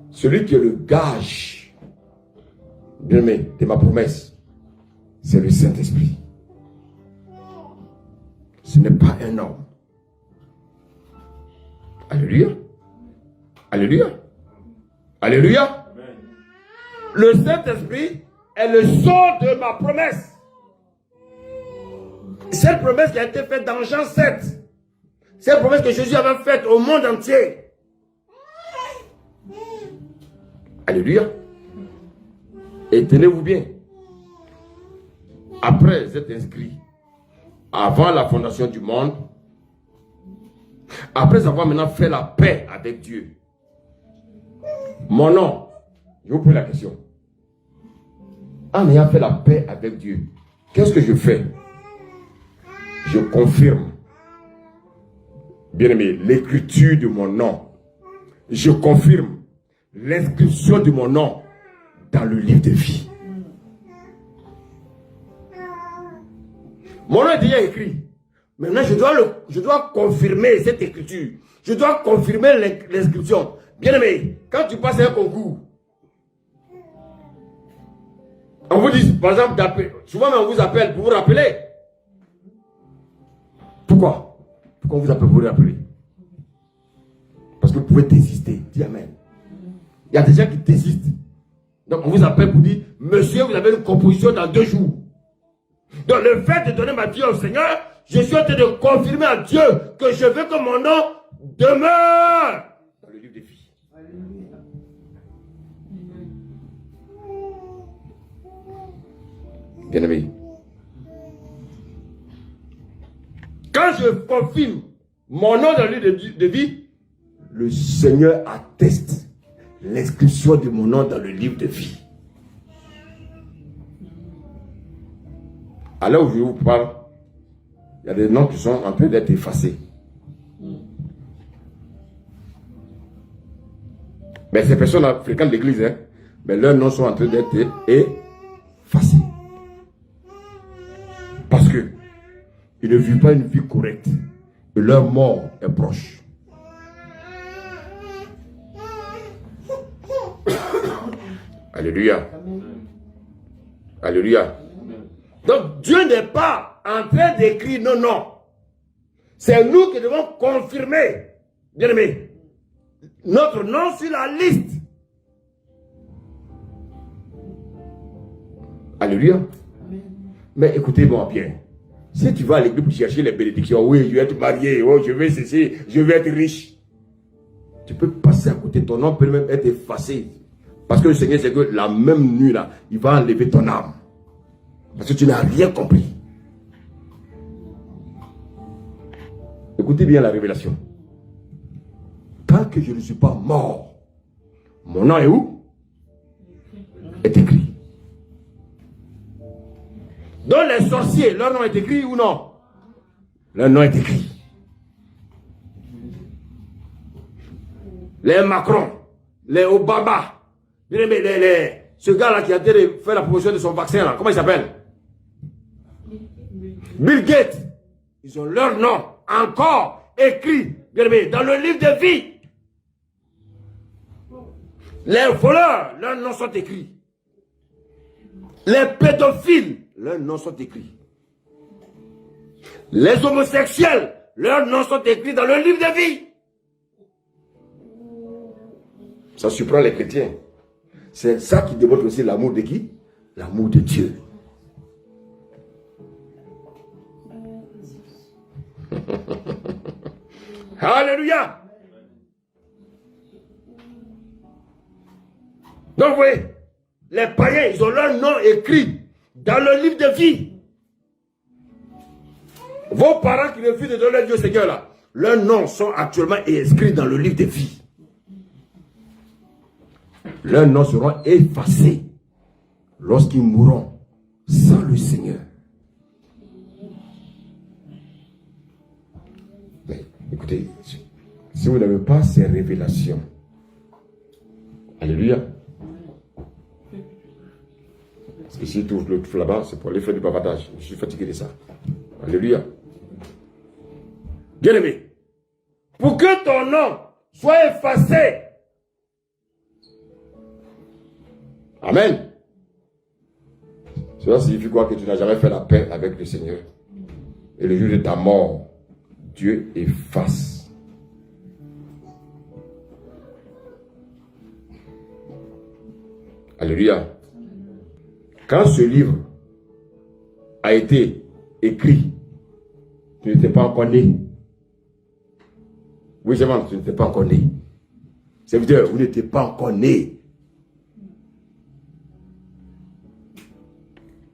Speaker 4: celui qui est le gage, bien aimé, de ma promesse, c'est le Saint-Esprit. Ce n'est pas un homme. Alléluia. Alléluia. Alléluia. Le Saint-Esprit est le sceau de ma promesse. Cette promesse qui a été faite dans Jean 7. Cette promesse que Jésus avait faite au monde entier. Alléluia. Et tenez-vous bien. Après être inscrit, avant la fondation du monde, après avoir maintenant fait la paix avec Dieu, mon nom, je vous pose la question. En ayant fait la paix avec Dieu, qu'est-ce que je fais? Je confirme, bien aimé, l'écriture de mon nom. Je confirme l'inscription de mon nom dans le livre de vie. Mon nom est déjà écrit. Maintenant, je dois confirmer cette écriture. Je dois confirmer l'inscription. Bien aimé, quand tu passes un concours, on vous dit, par exemple, d'appeler. Souvent, on vous appelle pour vous rappeler. Pourquoi? Pourquoi on vous appelle pour vous rappeler? Parce que vous pouvez désister. Dis amen. Il y a des gens qui désistent. Donc, on vous appelle pour dire, monsieur, vous avez une composition dans 2 jours. Donc, le fait de donner ma vie au Seigneur, je suis en train de confirmer à Dieu que je veux que mon nom demeure dans le livre des vies. Bien aimé, quand je confirme mon nom dans le livre de vie, le Seigneur atteste l'inscription de mon nom dans le livre de vie. À l'heure où je vous parle, il y a des noms qui sont en train d'être effacés. Mais ces personnes fréquentent l'église, hein? Mais leurs noms sont en train d'être effacés. Parce que ils ne vivent pas une vie correcte. Et leur mort est proche. Alléluia. Alléluia. Donc Dieu n'est pas en train d'écrire nos noms. C'est nous qui devons confirmer, bien aimé, notre nom sur la liste. Alléluia. Mais écoutez-moi bien. Si tu vas à l'église pour chercher les bénédictions, oui, je vais être marié, oh, je vais ceci, je vais être riche. Tu peux passer à côté, ton nom peut même être effacé. Parce que le Seigneur sait que la même nuit là, il va enlever ton âme. Parce que tu n'as rien compris. Écoutez bien la révélation. Tant que je ne suis pas mort, mon nom est où? Est écrit. Donc les sorciers, leur nom est écrit ou non? Leur nom est écrit. Les Macron, les Obama, ce gars-là qui a fait la promotion de son vaccin, là, comment il s'appelle? Bill Gates. Ils ont leur nom encore écrit, bien aimé, dans le livre de vie. Les voleurs, leurs noms sont écrits. Les pédophiles, leurs noms sont écrits. Les homosexuels, leurs noms sont écrits dans le livre de vie. Ça surprend les chrétiens. C'est ça qui démontre aussi l'amour de qui? L'amour de Dieu. Alléluia. Donc vous voyez, les païens, ils ont leur nom écrit dans le livre de vie. Vos parents qui refusent de donner Dieu au Seigneur là, leurs noms sont actuellement inscrits dans le livre de vie. Leurs noms seront effacés lorsqu'ils mourront sans le Seigneur. Mais écoutez, si vous n'avez pas ces révélations, alléluia. Parce que si tu ouvres le là-bas, c'est pour aller faire du bavardage. Je suis fatigué de ça. Alléluia. Bien aimé, pour que ton nom soit effacé. Amen. Cela signifie quoi? Que tu n'as jamais fait la paix avec le Seigneur. Et le jour de ta mort, Dieu efface. Alléluia. Quand ce livre a été écrit, tu n'étais pas encore né. Oui, c'est tu n'étais pas encore né. Ça veut dire, vous n'étiez pas encore né.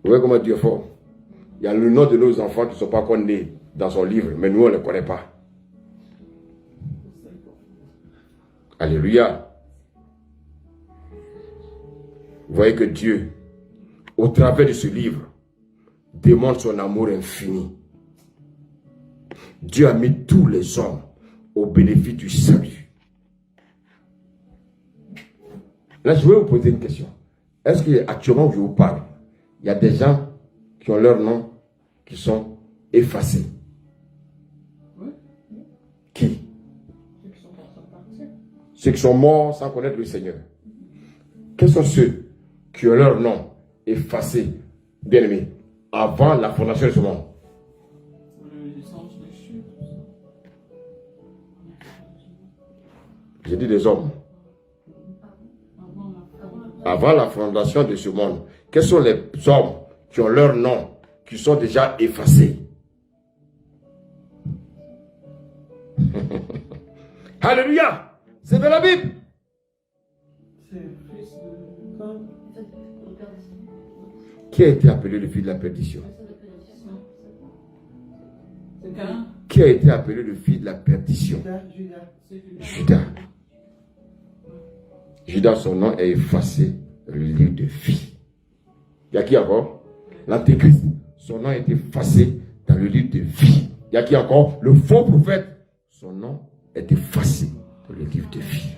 Speaker 4: Vous voyez comment Dieu est fort? Il y a le nom de nos enfants qui ne sont pas encore nés dans son livre, mais nous, on ne les connaît pas. Alléluia. Vous voyez que Dieu, au travers de ce livre, démontre son amour infini. Dieu a mis tous les hommes au bénéfice du salut. Là, je vais vous poser une question. Est-ce qu'actuellement, je vous parle, il y a des gens qui ont leur nom qui sont effacés?
Speaker 3: Oui.
Speaker 4: Qui? Ceux qui sont morts sans connaître le Seigneur. Quels sont ceux qui ont leur nom effacé, bien aimé, avant la fondation de ce monde? J'ai dit des hommes. Avant la fondation de ce monde, quels sont les hommes qui ont leur nom, qui sont déjà effacés? Alléluia! C'est de la Bible. Qui a été appelé le fils de la perdition? Qui a été appelé le fils de la perdition? Judas. Judas, son nom est effacé dans le livre de vie. Il y a qui encore? L'Antéchrist. Son nom est effacé dans le livre de vie. Il y a qui encore? Le faux prophète. Son nom est effacé dans le livre de vie.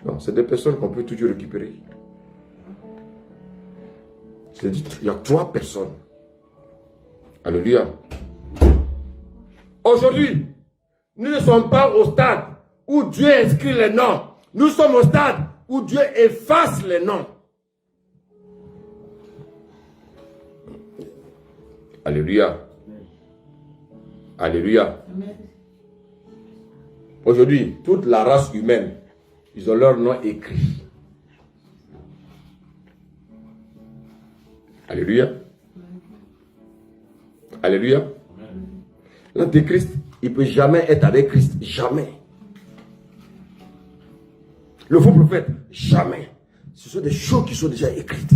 Speaker 4: Non, c'est des personnes qu'on peut toujours récupérer. Il y a 3 personnes. Alléluia. Aujourd'hui, nous ne sommes pas au stade où Dieu inscrit les noms. Nous sommes au stade où Dieu efface les noms. Alléluia. Alléluia. Aujourd'hui, toute la race humaine, ils ont leur nom écrit. Alléluia. Alléluia. L'Antéchrist, il ne peut jamais être avec Christ. Jamais. Le faux prophète, jamais. Ce sont des choses qui sont déjà écrites.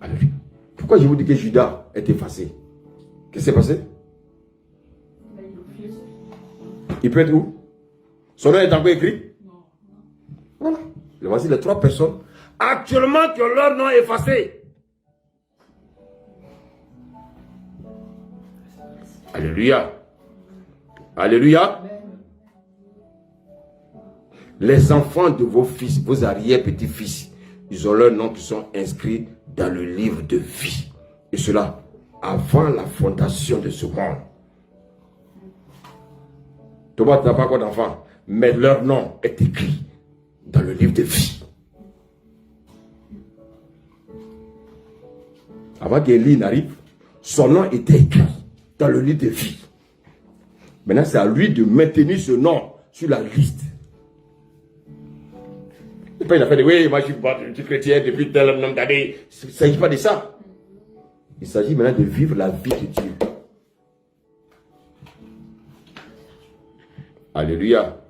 Speaker 4: Alléluia. Pourquoi je vous dis que Judas est effacé? Qu'est-ce qui s'est passé? Il peut être où? Son nom est encore écrit? Voilà. Voici les 3 personnes actuellement qui ont leur nom effacé. Alléluia. Alléluia. Les enfants de vos fils, vos arrière-petits-fils, ils ont leurs noms qui sont inscrits dans le livre de vie. Et cela avant la fondation de ce monde. Toi, tu n'as pas encore d'enfants, mais leur nom est écrit dans le livre de vie. Avant qu'Élie n'arrive, son nom était écrit dans le livre de vie. Maintenant, c'est à lui de maintenir ce nom sur la liste. Il n'a pas dit, oui, moi je suis chrétien depuis tel nombre d'années. Il ne s'agit pas de ça. Il s'agit maintenant de vivre la vie de Dieu. Alléluia.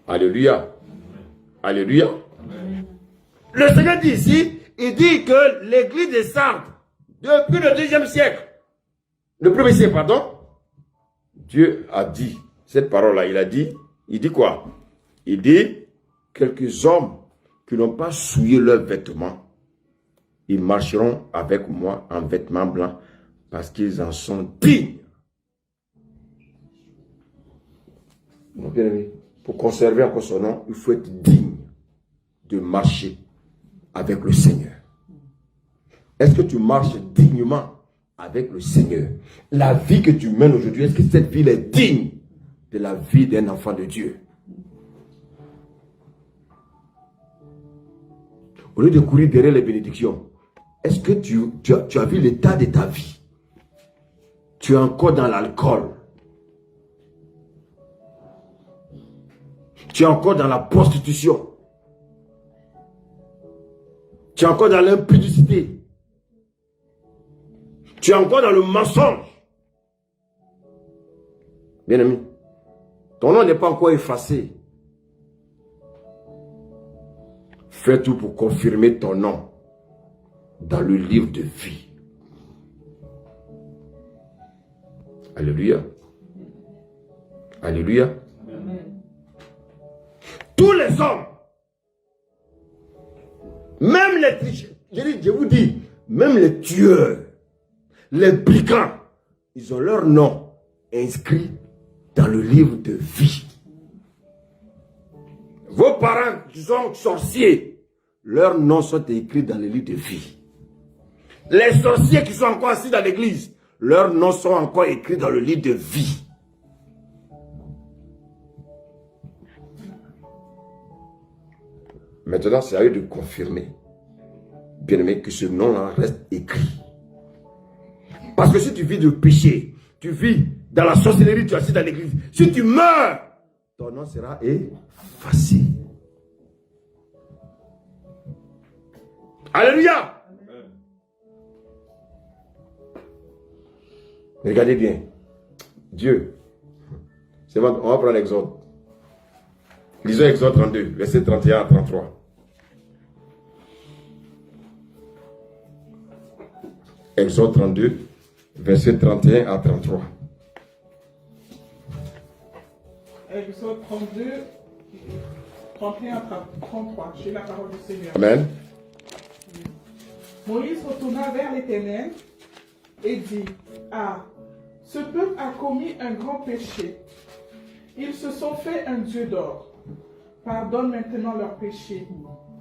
Speaker 4: Alléluia. Alléluia. Le Seigneur dit ici, il dit que l'église de Sardes, depuis le 2e siècle, le 1er siècle, pardon, Dieu a dit, cette parole-là, il dit quoi? Il dit, quelques hommes qui n'ont pas souillé leurs vêtements, ils marcheront avec moi en vêtements blancs parce qu'ils en sont dignes. Mon bien-aimé, pour conserver encore son nom, il faut être digne de marcher avec le Seigneur. Est-ce que tu marches dignement avec le Seigneur? La vie que tu mènes aujourd'hui, est-ce que cette vie est digne de la vie d'un enfant de Dieu? Au lieu de courir derrière les bénédictions, est-ce que tu as vu l'état de ta vie? Tu es encore dans l'alcool. Tu es encore dans la prostitution. Tu es encore dans l'impudicité. Tu es encore dans le mensonge. Bien-aimé, ton nom n'est pas encore effacé. Fais tout pour confirmer ton nom dans le livre de vie. Alléluia. Alléluia. Amen. Tous les hommes, même les tricheurs, je vous dis, même les tueurs, les brigands, ils ont leur nom inscrit dans le livre de vie. Vos parents qui sont sorciers, leurs noms sont écrits dans le livre de vie. Les sorciers qui sont encore assis dans l'église, leurs noms sont encore écrits dans le livre de vie. Maintenant, c'est à eux de confirmer, bien aimé, que ce nom-là reste écrit. Parce que si tu vis de péché, tu vis dans la sorcellerie, tu es assis dans l'église, si tu meurs, ton nom sera effacé. Alléluia. Amen. Regardez bien. Dieu. On va prendre l'Exode. Lisons Exode 32, verset 31 à 33. Exode 32, verset 31 à 33.
Speaker 3: Exode 32, 31 à 33. J'ai la parole du Seigneur.
Speaker 4: Amen.
Speaker 3: Moïse retourna vers l'Éternel et dit, ah, ce peuple a commis un grand péché. Ils se sont fait un Dieu d'or. Pardonne maintenant leur péché.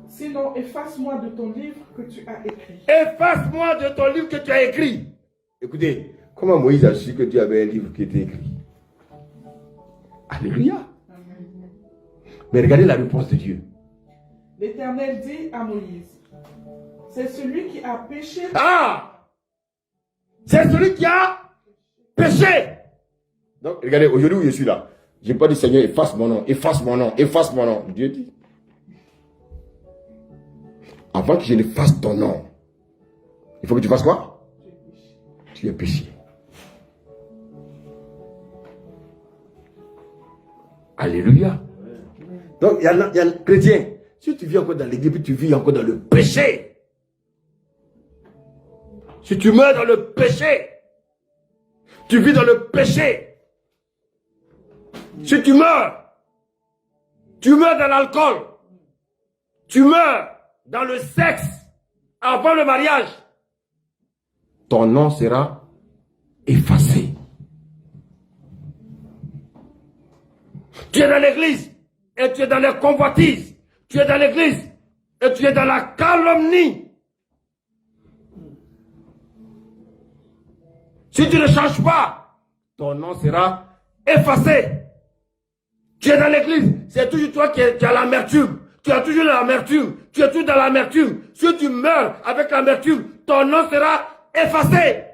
Speaker 3: Sinon, efface-moi de ton livre que tu as écrit.
Speaker 4: Efface-moi de ton livre que tu as écrit. Écoutez, comment Moïse a su que Dieu avait un livre qui était écrit? Alléluia. Amen. Mais regardez la réponse de Dieu.
Speaker 3: L'Éternel dit à Moïse, c'est celui qui a péché.
Speaker 4: Ah! C'est celui qui a péché. Donc, regardez, aujourd'hui où je suis là, je n'ai pas dit Seigneur, efface mon nom, efface mon nom, efface mon nom. Dieu dit, avant que je n'efface ton nom, il faut que tu fasses quoi? Tu es péché. Alléluia. Donc, il y a un chrétien. Si tu vis encore dans l'église, puis tu vis encore dans le péché. Si tu meurs dans le péché, tu vis dans le péché. Si tu meurs dans l'alcool, tu meurs dans le sexe avant le mariage, ton nom sera effacé. Tu es dans l'église et tu es dans les convoitises. Tu es dans l'église et tu es dans la calomnie. Si tu ne changes pas, ton nom sera effacé. Tu es dans l'église, c'est toujours toi qui as l'amertume. Tu as toujours l'amertume. Tu es toujours dans l'amertume. Si tu meurs avec l'amertume, ton nom sera effacé.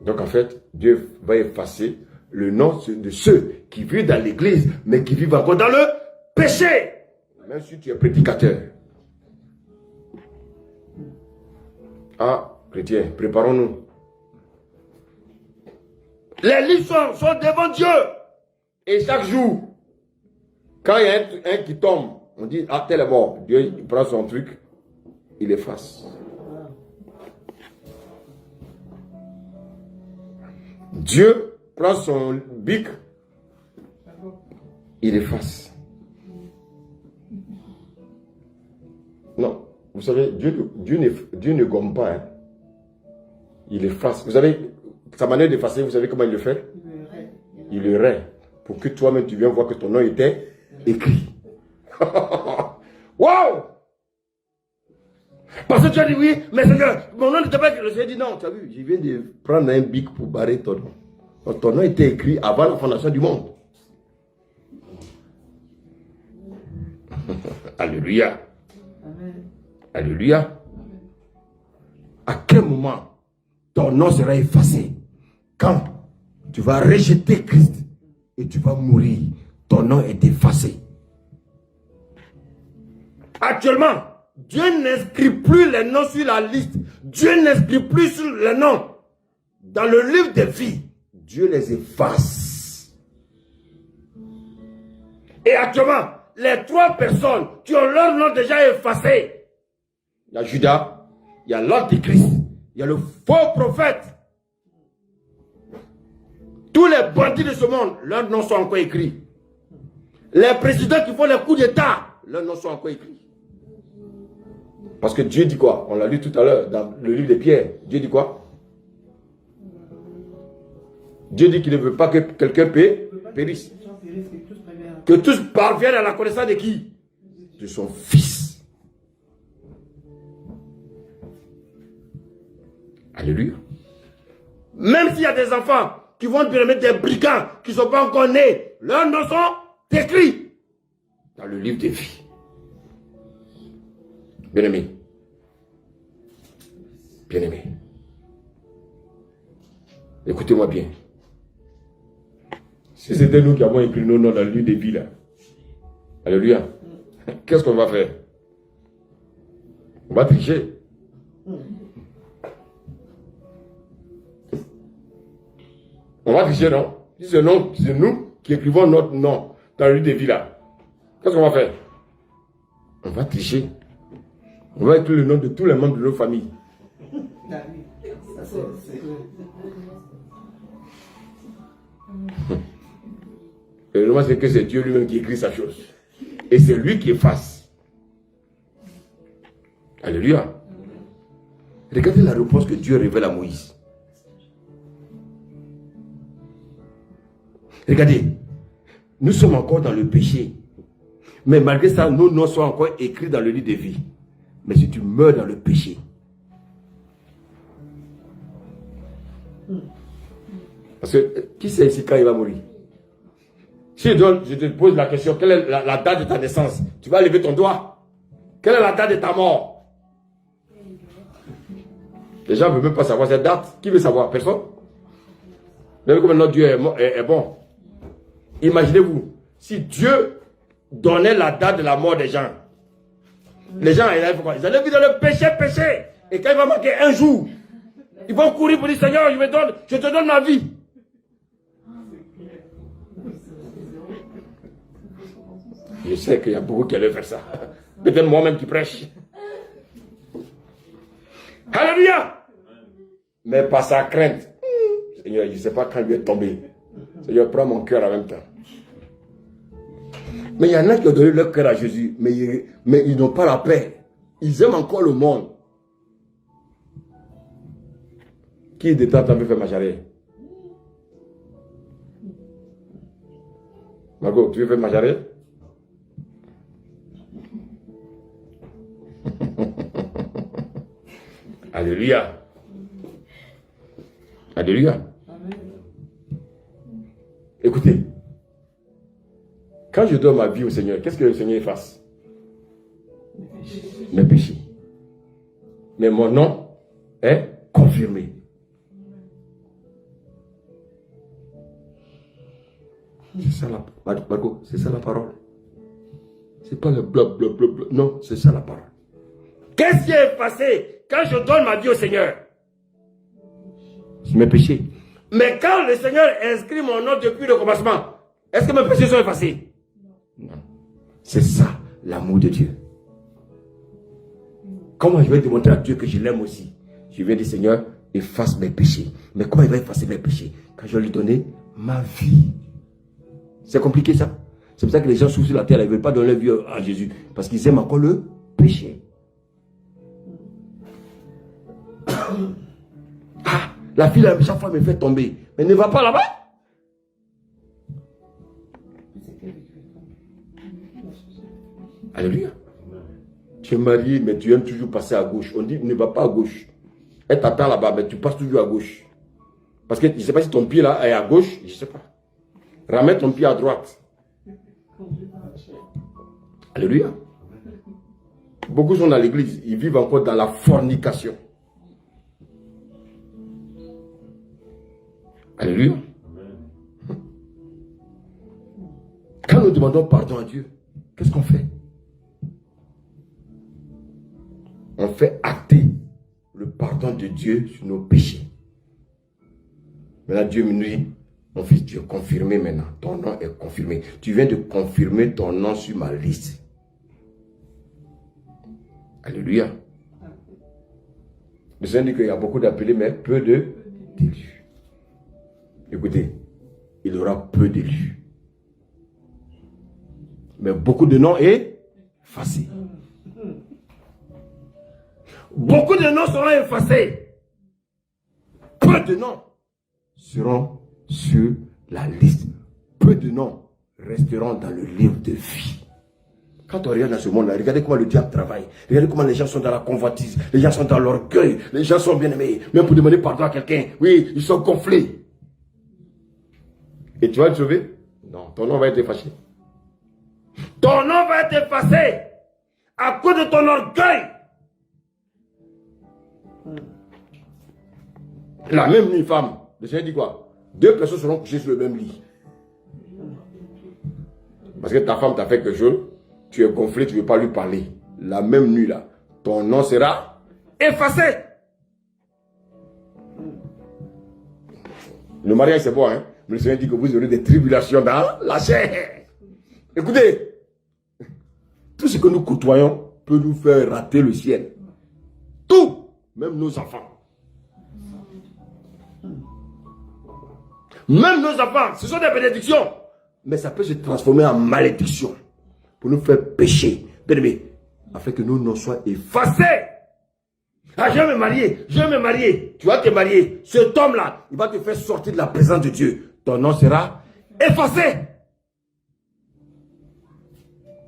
Speaker 4: Donc en fait, Dieu va effacer le nom de ceux qui vivent dans l'église, mais qui vivent encore dans le péché. Même si tu es prédicateur. Ah, chrétiens, préparons-nous. Les livres sont devant Dieu. Et chaque jour, quand il y a un qui tombe, on dit, ah, tel est mort. Dieu, il prend son truc, il efface. Dieu prend son bic, il efface. Non, vous savez, Dieu ne gomme pas. Hein. Il efface. Vous savez, sa manière d'effacer, vous savez comment il le fait? Il le raye. Pour que toi-même, tu viennes voir que ton nom était écrit. Wow! Parce que tu as dit oui, mais Seigneur, mon nom n'était pas écrit. Le Seigneur dit non, tu as vu, je viens de prendre un bic pour barrer ton nom. Donc, ton nom était écrit avant la fondation du monde. Alléluia.
Speaker 5: Amen.
Speaker 4: Alléluia. À quel moment ton nom sera effacé? Quand tu vas rejeter Christ et tu vas mourir, ton nom est effacé. Actuellement, Dieu n'inscrit plus les noms sur la liste. Dieu n'inscrit plus sur les noms dans le livre des vies. Dieu les efface. Et actuellement, les 3 personnes qui ont leur nom déjà effacé, il y a Judas, il y a l'Antéchrist, il y a le faux prophète. Tous les bandits de ce monde, leurs noms sont encore écrits. Les présidents qui font les coups d'État, leurs noms sont encore écrits. Parce que Dieu dit quoi? On l'a lu tout à l'heure dans le livre de Pierre. Dieu dit quoi? Dieu dit qu'il ne veut pas que quelqu'un périsse. Que tous parviennent à la connaissance de qui? De son Fils. Alléluia. Même s'il y a des enfants qui vont devenir des brigands, qui ne sont pas encore nés, leurs noms sont écrits dans le livre des vies. Bien-aimé. Bien-aimé. Écoutez-moi bien. Si c'était nous qui avons écrit nos noms dans le livre des vies là, alléluia, qu'est-ce qu'on va faire? On va tricher. On va tricher, non? Si c'est nous qui écrivons notre nom dans le livre des vies là, qu'est-ce qu'on va faire? On va tricher. On va écrire le nom de tous les membres de nos familles. Et le moment, c'est que c'est Dieu lui-même qui écrit sa chose. Et c'est lui qui efface. Alléluia. Regardez la réponse que Dieu révèle à Moïse. Regardez. Nous sommes encore dans le péché. Mais malgré ça, nos noms sont encore écrits dans le livre de vie. Mais si tu meurs dans le péché, parce que qui sait ici quand il va mourir? Si je te pose la question, quelle est la date de ta naissance? Tu vas lever ton doigt. Quelle est la date de ta mort? Les gens ne veulent même pas savoir cette date. Qui veut savoir? Personne. Vous savez comment notre Dieu est bon. Imaginez-vous, si Dieu donnait la date de la mort des gens, les gens, ils allaient vivre dans le péché. Et quand il va manquer un jour, ils vont courir pour dire, Seigneur, je te donne ma vie. Je sais qu'il y a beaucoup qui allaient faire ça. Peut-être moi-même qui prêche. Alléluia. Mais par sa crainte. Seigneur, je ne sais pas quand il est tombé. Seigneur, prends mon cœur en même temps. Mais il y en a qui ont donné leur cœur à Jésus, mais ils n'ont pas la paix. Ils aiment encore le monde. Qui de temps veut faire ma charrière? Margot, tu veux faire ma charrière? Alléluia. Alléluia. Écoutez, quand je donne ma vie au Seigneur, qu'est-ce que le Seigneur efface? Mes péchés. Mais mon nom est confirmé. C'est ça la, Margot, c'est ça la parole. C'est pas le bloc. Non, c'est ça la parole. Qu'est-ce qui est passé quand je donne ma vie au Seigneur? C'est mes péchés. Mais quand le Seigneur inscrit mon nom depuis le commencement, est-ce que mes péchés sont effacés? Non. C'est ça, l'amour de Dieu. Comment je vais démontrer à Dieu que je l'aime aussi? Je vais dire, Seigneur, efface mes péchés. Mais comment il va effacer mes péchés? Quand je vais lui donner ma vie. C'est compliqué ça. C'est pour ça que les gens souffrent sur la terre, ils ne veulent pas donner leur vie à Jésus. Parce qu'ils aiment encore le péché. Ah, la fille, chaque fois, me fait tomber. Mais ne va pas là-bas. Alléluia. Tu es marié, mais tu aimes toujours passer à gauche. On dit, ne va pas à gauche. Elle t'attend là-bas, mais tu passes toujours à gauche. Parce que je ne sais pas si ton pied là est à gauche, je ne sais pas. Ramène ton pied à droite. Alléluia. Beaucoup sont dans l'église, ils vivent encore dans la fornication. Alléluia. Quand nous demandons pardon à Dieu, qu'est-ce qu'on fait? On fait acter le pardon de Dieu sur nos péchés. Maintenant, Dieu me dit, mon fils, tu es confirmé maintenant. Ton nom est confirmé. Tu viens de confirmer ton nom sur ma liste. Alléluia. Le Seigneur dit qu'il y a beaucoup d'appelés, mais peu d'élus. Écoutez, il y aura peu d'élus. Mais beaucoup de noms effacés. Beaucoup de noms seront effacés. Peu de noms seront sur la liste. Peu de noms resteront dans le livre de vie. Quand on regarde dans ce monde-là, regardez comment le diable travaille. Regardez comment les gens sont dans la convoitise. Les gens sont dans l'orgueil. Les gens sont bien aimés. Même pour demander pardon à quelqu'un, oui, ils sont gonflés. Et tu vas être sauvé? Non, ton nom va être effacé. Ton nom va être effacé à cause de ton orgueil. La même nuit, femme, le Seigneur dit quoi? 2 personnes seront couchées sur le même lit. Parce que ta femme t'a fait quelque chose, tu es gonflé, tu ne veux pas lui parler. La même nuit là, ton nom sera effacé. Le mariage c'est bon, hein? Mais le Seigneur dit que vous aurez des tribulations dans la chair. Écoutez, tout ce que nous côtoyons peut nous faire rater le ciel. Tout, même nos enfants. Même nos enfants, ce sont des bénédictions. Mais ça peut se transformer en malédiction. Pour nous faire pécher. Bien-aimé, afin que nos noms soient effacés. Ah, je vais me marier, je vais me marier. Tu vas te marier. Cet homme-là, il va te faire sortir de la présence de Dieu. Ton nom sera effacé.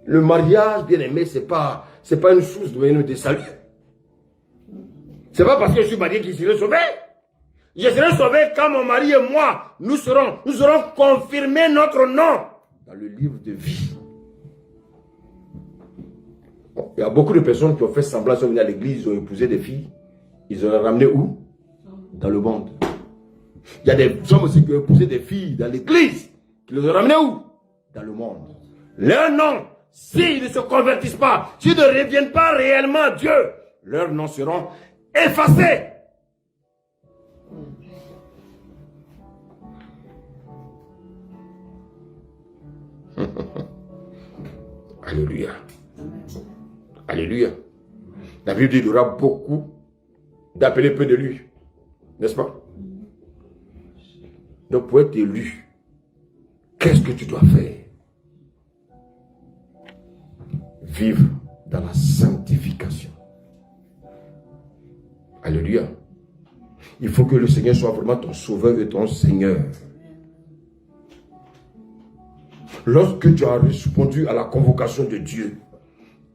Speaker 4: Le mariage, bien-aimé, c'est pas une source de salut. C'est pas parce que je suis marié qu'il serait sauvé. Je serai sauvé quand mon mari et moi, nous aurons confirmé notre nom dans le livre de vie. Bon, il y a beaucoup de personnes qui ont fait semblant, sont venues à l'église, ils ont épousé des filles. Ils ont ramené où? Dans le monde. Il y a des hommes aussi qui ont épousé des filles dans l'église, qui les ont ramenés où? Dans le monde. Leur nom, s'ils ne se convertissent pas, s'ils ne reviennent pas réellement à Dieu, leurs noms seront effacés. Alléluia. Alléluia. La Bible dit qu'il y aura beaucoup d'appelés, peu d'élus. N'est-ce pas? Donc pour être élu, qu'est-ce que tu dois faire? vivre dans la sanctification. Alléluia. Il faut que le Seigneur soit vraiment ton sauveur et ton Seigneur. Lorsque tu as répondu à la convocation de Dieu,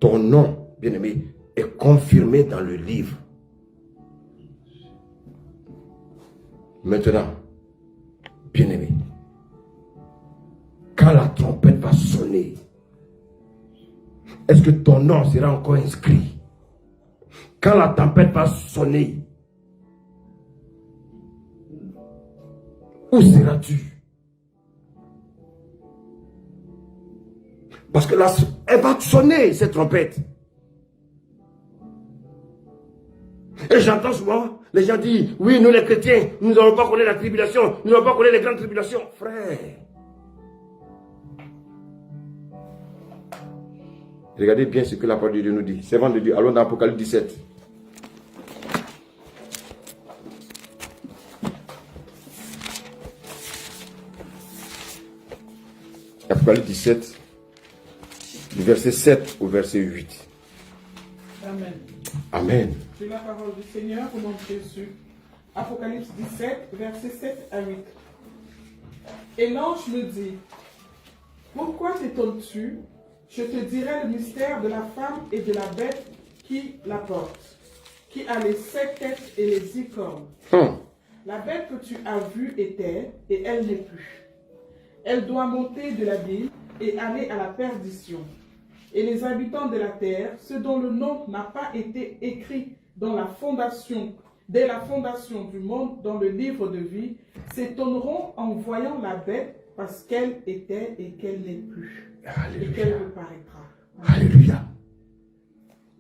Speaker 4: ton nom, bien-aimé, est confirmé dans le livre. Maintenant, bien-aimé, quand la trompette va sonner, est-ce que ton nom sera encore inscrit? Quand la tempête va sonner, où seras-tu? Parce que là, elle va sonner, cette trompette. Et j'entends souvent, les gens disent, oui, nous les chrétiens, nous n'allons pas connaître la tribulation, nous n'allons pas connaître les grandes tribulations. Frère, regardez bien ce que la parole de Dieu nous dit. Servant de Dieu, allons dans Apocalypse 17. Apocalypse 17, du verset 7 au verset 8.
Speaker 3: Amen.
Speaker 4: Amen.
Speaker 3: C'est la parole du Seigneur au nom de Jésus. Apocalypse 17, versets 7 à 8. Et l'ange me dit, pourquoi t'étonnes-tu? Je te dirai le mystère de la femme et de la bête qui la porte, qui a les 7 têtes et les 10 cornes. La bête que tu as vue était, et elle n'est plus. Elle doit monter de l'abîme et aller à la perdition. Et les habitants de la terre, ceux dont le nom n'a pas été écrit dans la fondation, dès la fondation du monde dans le livre de vie, s'étonneront en voyant la bête parce qu'elle était et qu'elle n'est plus.
Speaker 4: Alléluia.
Speaker 3: Et qu'elle reparaîtra.
Speaker 4: Alléluia.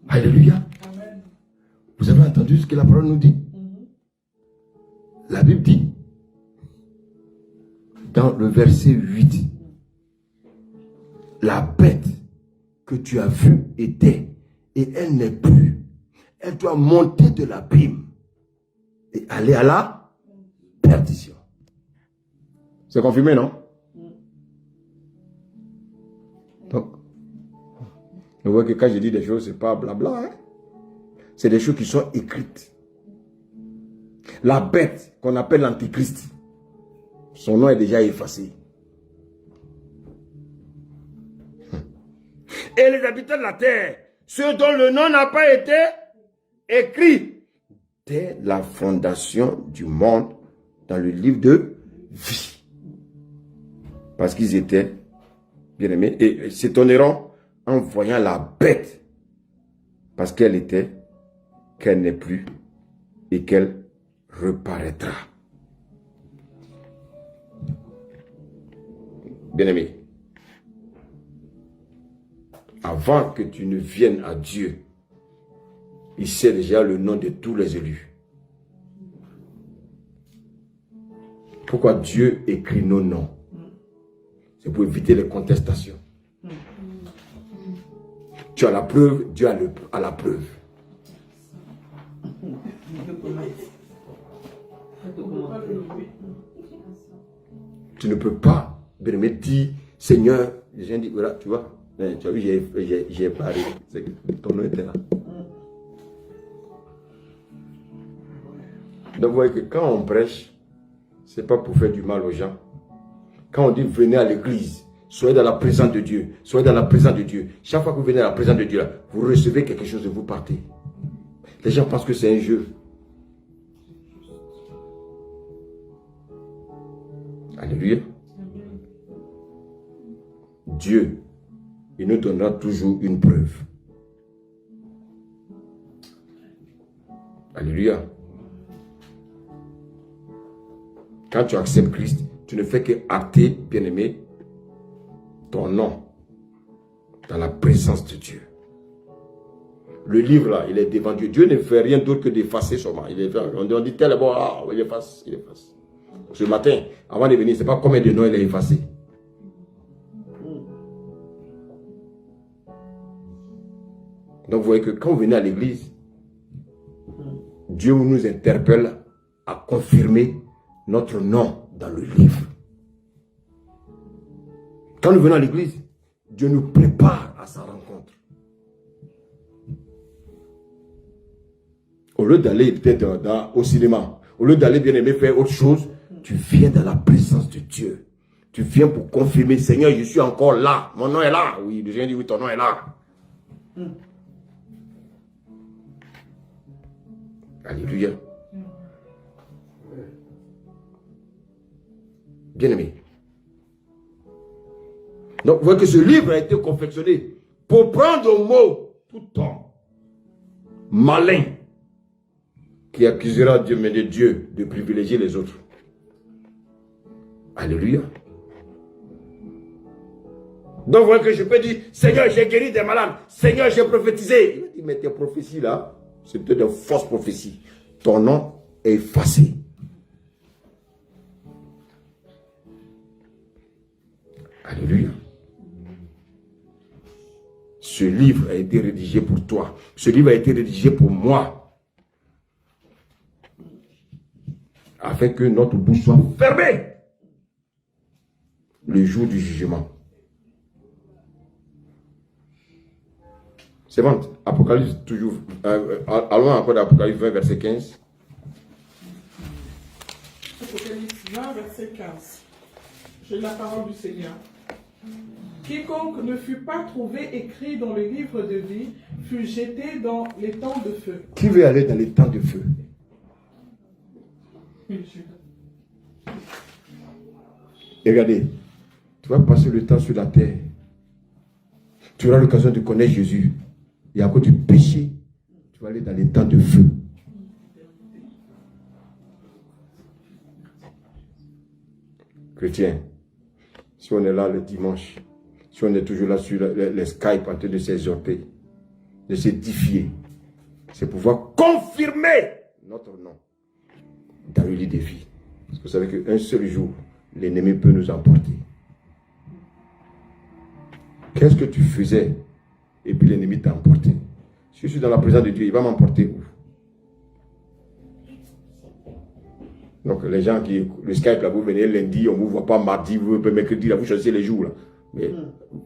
Speaker 4: Alléluia.
Speaker 3: Amen.
Speaker 4: Vous avez entendu ce que la parole nous dit? La Bible dit, dans le verset 8, la bête que tu as vue était et elle n'est plus. Elle doit monter de l'abîme et aller à la perdition. C'est confirmé, non? Donc, vous voyez que quand je dis des choses, ce n'est pas blabla. Hein? C'est des choses qui sont écrites. La bête qu'on appelle l'antichrist, son nom est déjà effacé. Et les habitants de la terre, ceux dont le nom n'a pas été écrit dès la fondation du monde dans le livre de vie. Parce qu'ils étaient bien-aimés et s'étonneront en voyant la bête. Parce qu'elle était, qu'elle n'est plus et qu'elle reparaîtra. Bien-aimé, avant que tu ne viennes à Dieu, il sait déjà le nom de tous les élus. Pourquoi Dieu écrit nos noms? C'est pour éviter les contestations. Tu as la preuve, Dieu a la preuve. Tu ne peux pas me dire, Seigneur, les gens disent, voilà, tu vois, tu as vu, j'ai parlé, ton nom était là. Donc vous voyez que quand on prêche, ce n'est pas pour faire du mal aux gens. Quand on dit venez à l'église, soyez dans la présence de Dieu, soyez dans la présence de Dieu. Chaque fois que vous venez à la présence de Dieu, là, vous recevez quelque chose et vous partez. Les gens pensent que c'est un jeu. Alléluia. Dieu, il nous donnera toujours une preuve. Alléluia. Quand tu acceptes Christ, tu ne fais que acter, bien-aimé, ton nom dans la présence de Dieu. Le livre là, il est devant Dieu. Dieu ne fait rien d'autre que d'effacer seulement. On dit tel est bon, il efface, il efface. Ce matin, avant de venir, ce n'est pas combien de noms il a effacé. Donc vous voyez que quand vous venez à l'église, Dieu nous interpelle à confirmer notre nom dans le livre. Quand nous venons à l'église, Dieu nous prépare à sa rencontre. Au lieu d'aller peut-être au cinéma, au lieu d'aller bien aimer faire autre chose, tu viens dans la présence de Dieu. Tu viens pour confirmer, Seigneur, je suis encore là. Mon nom est là. Oui, le Seigneur dit, oui, ton nom est là. Alléluia. Bien-aimé. Donc, vous voyez que ce livre a été confectionné pour prendre au mot tout homme malin qui accusera Dieu, mais de Dieu, de privilégier les autres. Alléluia. Donc, vous voyez que je peux dire, Seigneur, j'ai guéri des malades. Seigneur, j'ai prophétisé. Il dit, mais tes prophéties là, c'est peut-être de fausses prophéties. Ton nom est effacé. Alléluia. Ce livre a été rédigé pour toi. Ce livre a été rédigé pour moi. Afin que notre bouche soit fermée le jour du jugement. C'est bon. Apocalypse toujours. Allons encore d'Apocalypse 20, verset 15.
Speaker 3: Apocalypse 20, verset 15. J'ai la parole du Seigneur. Quiconque ne fut pas trouvé écrit dans le livre de vie fut jeté dans les temps de feu.
Speaker 4: Qui veut aller dans les temps de feu? Et regardez, tu vas passer le temps sur la terre. Tu auras l'occasion de connaître Jésus. Et à cause du péché, tu vas aller dans les temps de feu. Chrétien, si on est là le dimanche, si on est toujours là sur les Skype en train de s'exhorter, de s'édifier, c'est pouvoir confirmer notre nom dans le lit des vies. Parce que vous savez qu'un seul jour, l'ennemi peut nous emporter. Qu'est-ce que tu faisais et puis l'ennemi t'a emporté? Si je suis dans la présence de Dieu, il va m'emporter où? Donc les gens qui, le Skype là, vous venez lundi, on ne vous voit pas mardi, vous venez mercredi, là, vous choisissez les jours là. Mais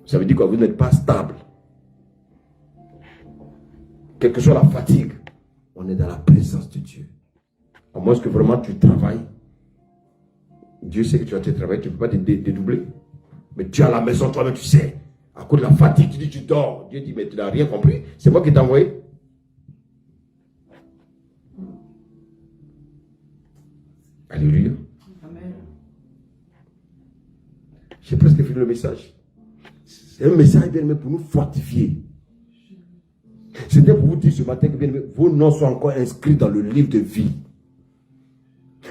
Speaker 4: ça veut dire que vous n'êtes pas stable. Quelle que soit la fatigue, on est dans la présence de Dieu. À moins que vraiment tu travailles. Dieu sait que tu as tes travail, tu ne peux pas te dédoubler. Mais tu es à la maison, toi-même, tu sais. À cause de la fatigue, tu dis tu dors. Dieu dit, mais tu n'as rien compris. C'est moi qui t'ai envoyé. Alléluia.
Speaker 3: Amen.
Speaker 4: J'ai presque fini le message. C'est un message bien aimé pour nous fortifier. C'était pour vous dire ce matin que bien aimé, vos noms sont encore inscrits dans le livre de vie.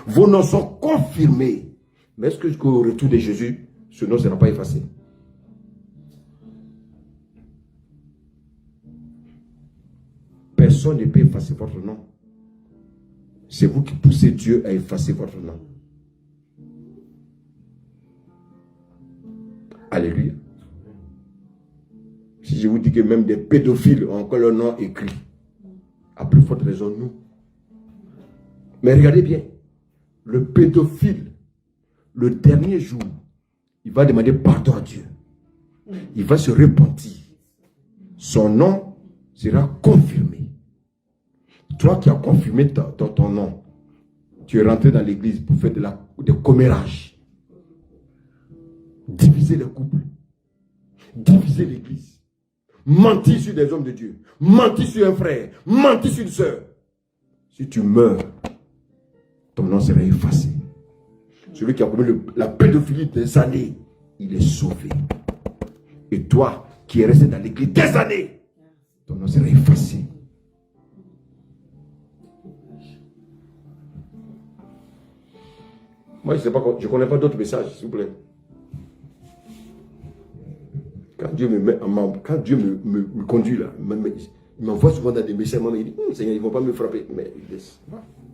Speaker 4: Vos noms sont confirmés. Mais est-ce que jusqu'au retour de Jésus, ce nom ne sera pas effacé? Personne ne peut effacer votre nom. C'est vous qui poussez Dieu à effacer votre nom. Alléluia. Si je vous dis que même des pédophiles ont encore leur nom écrit, à plus forte raison nous. Mais regardez bien, le pédophile, le dernier jour, il va demander pardon à Dieu. Il va se repentir. Son nom sera confirmé. Toi qui as confirmé ton nom, tu es rentré dans l'église pour faire des commérages. Diviser les couples. Diviser l'église. Mentir sur des hommes de Dieu. Mentir sur un frère. Mentir sur une soeur. Si tu meurs, ton nom sera effacé. Celui qui a commis la pédophilie des années, il est sauvé. Et toi, qui es resté dans l'église des années, ton nom sera effacé. Moi, je ne connais pas d'autres messages, s'il vous plaît. Quand Dieu me conduit là, il m'envoie souvent dans des messages, il dit, Seigneur, ils ne vont pas me frapper. Mais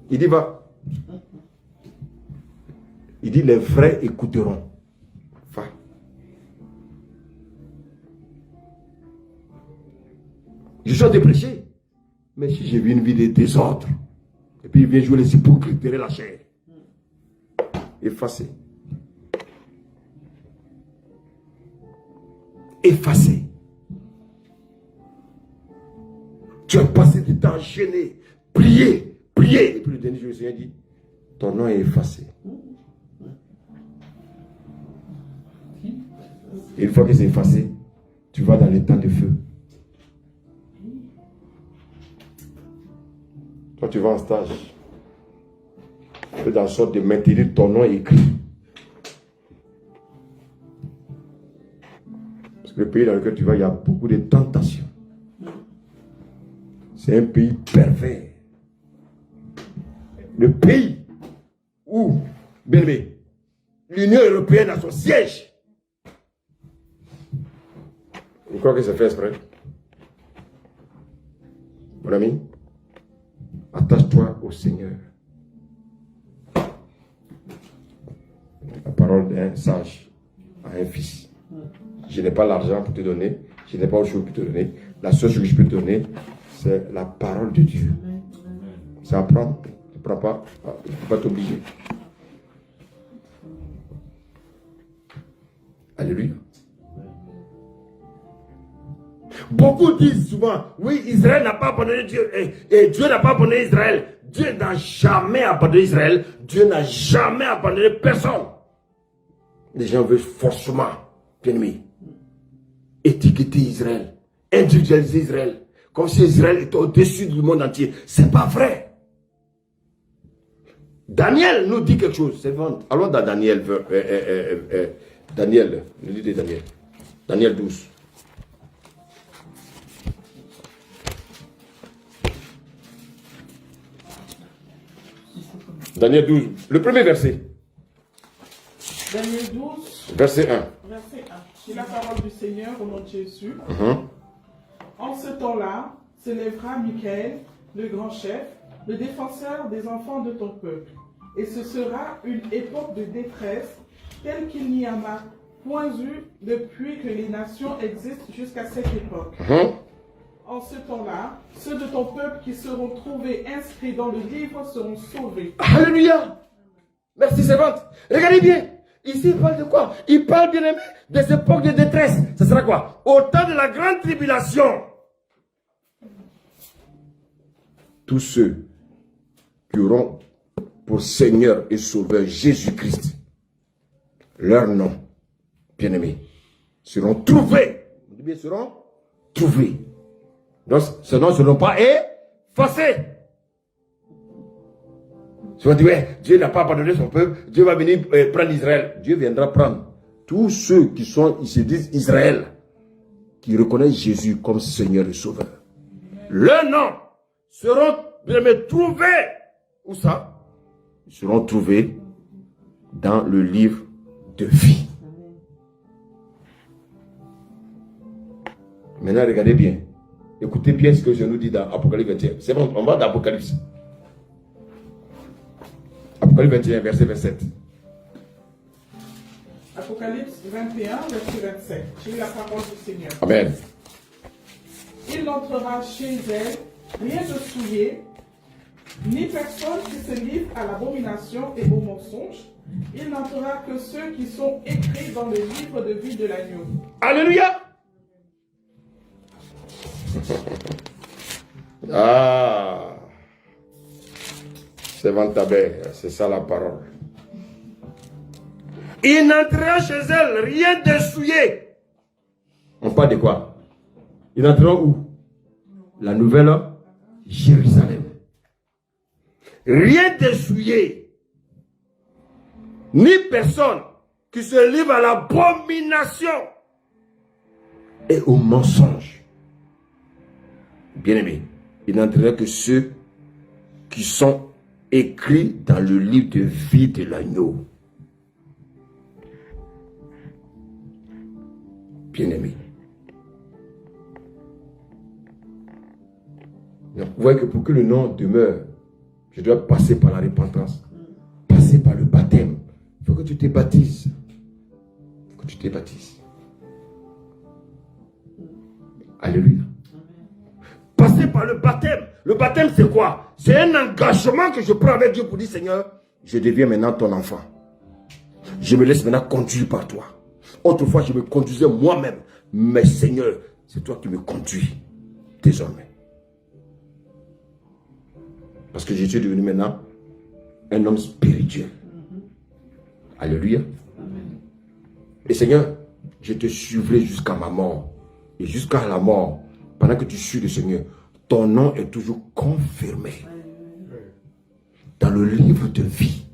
Speaker 4: il dit, va. Il dit, les vrais écouteront. Va. Je suis en train de prêcher. Mais si j'ai vu une vie de désordre, et puis il vient jouer les hypocrites de la chair, effacé. Effacé. Tu as passé du temps gêné, Priez, priez. Et puis le dernier jour, le Seigneur dit, ton nom est effacé. Et une fois que c'est effacé, tu vas dans les temps de feu. Toi, tu vas en stage. Tu fais en sorte de maintenir ton nom écrit. Parce que le pays dans lequel tu vas, il y a beaucoup de tentations. C'est un pays pervers. Le pays où, bien aimé, l'Union européenne a son siège. Je crois que c'est fait exprès. Mon ami, attache-toi au Seigneur. La parole d'un sage à un fils. Je n'ai pas l'argent pour te donner, je n'ai pas autre chose pour te donner. La seule chose que je peux te donner, c'est la parole de Dieu. Ça apprend, tu ne prends pas, je ne peux pas t'obliger. Alléluia. Beaucoup disent souvent, oui, Israël n'a pas abandonné Dieu, et Dieu n'a pas abandonné Israël. Dieu n'a jamais abandonné Israël. Dieu n'a jamais abandonné personne. Les gens veulent forcément, bien aimé, étiqueter Israël, individualiser Israël, comme si Israël était au-dessus du monde entier. C'est pas vrai. Daniel nous dit quelque chose. C'est vrai. Allons dans Daniel, Daniel, le livre de Daniel. Daniel 12. Daniel 12, le premier verset.
Speaker 3: Daniel 12,
Speaker 4: Verset 1.
Speaker 3: verset 1. C'est la parole du Seigneur au nom de Jésus. En ce temps-là, se lèvera Michaël, le grand chef, le défenseur des enfants de ton peuple. Et ce sera une époque de détresse telle qu'il n'y en a point eu depuis que les nations existent jusqu'à cette époque. En ce temps-là, ceux de ton peuple qui seront trouvés inscrits dans le livre seront sauvés.
Speaker 4: Alléluia. Merci, servante. Regardez bien. Ici, il parle de quoi? Il parle, bien aimé, des époques de détresse. Ce sera quoi? Au temps de la grande tribulation. Tous ceux qui auront pour Seigneur et Sauveur Jésus-Christ, leur nom, bien aimé, seront trouvés. On dit bien, seront trouvés. Donc, ce nom ne seront pas effacés. Si on dit, ouais, Dieu n'a pas abandonné son peuple, Dieu va venir prendre Israël. Dieu viendra prendre tous ceux qui se disent Israël, qui reconnaissent Jésus comme Seigneur et Sauveur. Leurs noms seront bien trouvés. Où ça? Ils seront trouvés dans le livre de vie. Maintenant, regardez bien. Écoutez bien ce que je nous dis dans Apocalypse 21. C'est bon, on va dans Apocalypse. Apocalypse 21, verset 27.
Speaker 3: Apocalypse 21, verset 27. J'ai la parole du Seigneur.
Speaker 4: Amen.
Speaker 3: Il n'entrera chez elle rien de souillé, ni personne qui se livre à l'abomination et au mensonge. Il n'entrera que ceux qui sont écrits dans le livre de vie de l'agneau.
Speaker 4: Alléluia. Ah, c'est Vantabé, c'est ça la parole. Il n'entrera chez elle rien de souillé. On parle de quoi? Il entrera où? La nouvelle Jérusalem. Rien de souillé. Ni personne qui se livre à l'abomination et au mensonge. Bien-aimé, il n'entrera que ceux qui sont écrits dans le livre de vie de l'agneau. Bien-aimé. Vous voyez que pour que le nom demeure, je dois passer par la repentance, passer par le baptême. Il faut que tu te baptises. Il faut que tu te baptises. Alléluia. Passer par le baptême. Le baptême, c'est quoi? C'est un engagement que je prends avec Dieu pour dire, Seigneur, je deviens maintenant ton enfant. Je me laisse maintenant conduire par toi. Autrefois, je me conduisais moi-même. Mais Seigneur, c'est toi qui me conduis désormais. Parce que je suis devenu maintenant un homme spirituel. Alléluia. Et Seigneur, je te suivrai jusqu'à ma mort. Et jusqu'à la mort, pendant que tu suis le Seigneur, ton nom est toujours confirmé dans le livre de vie.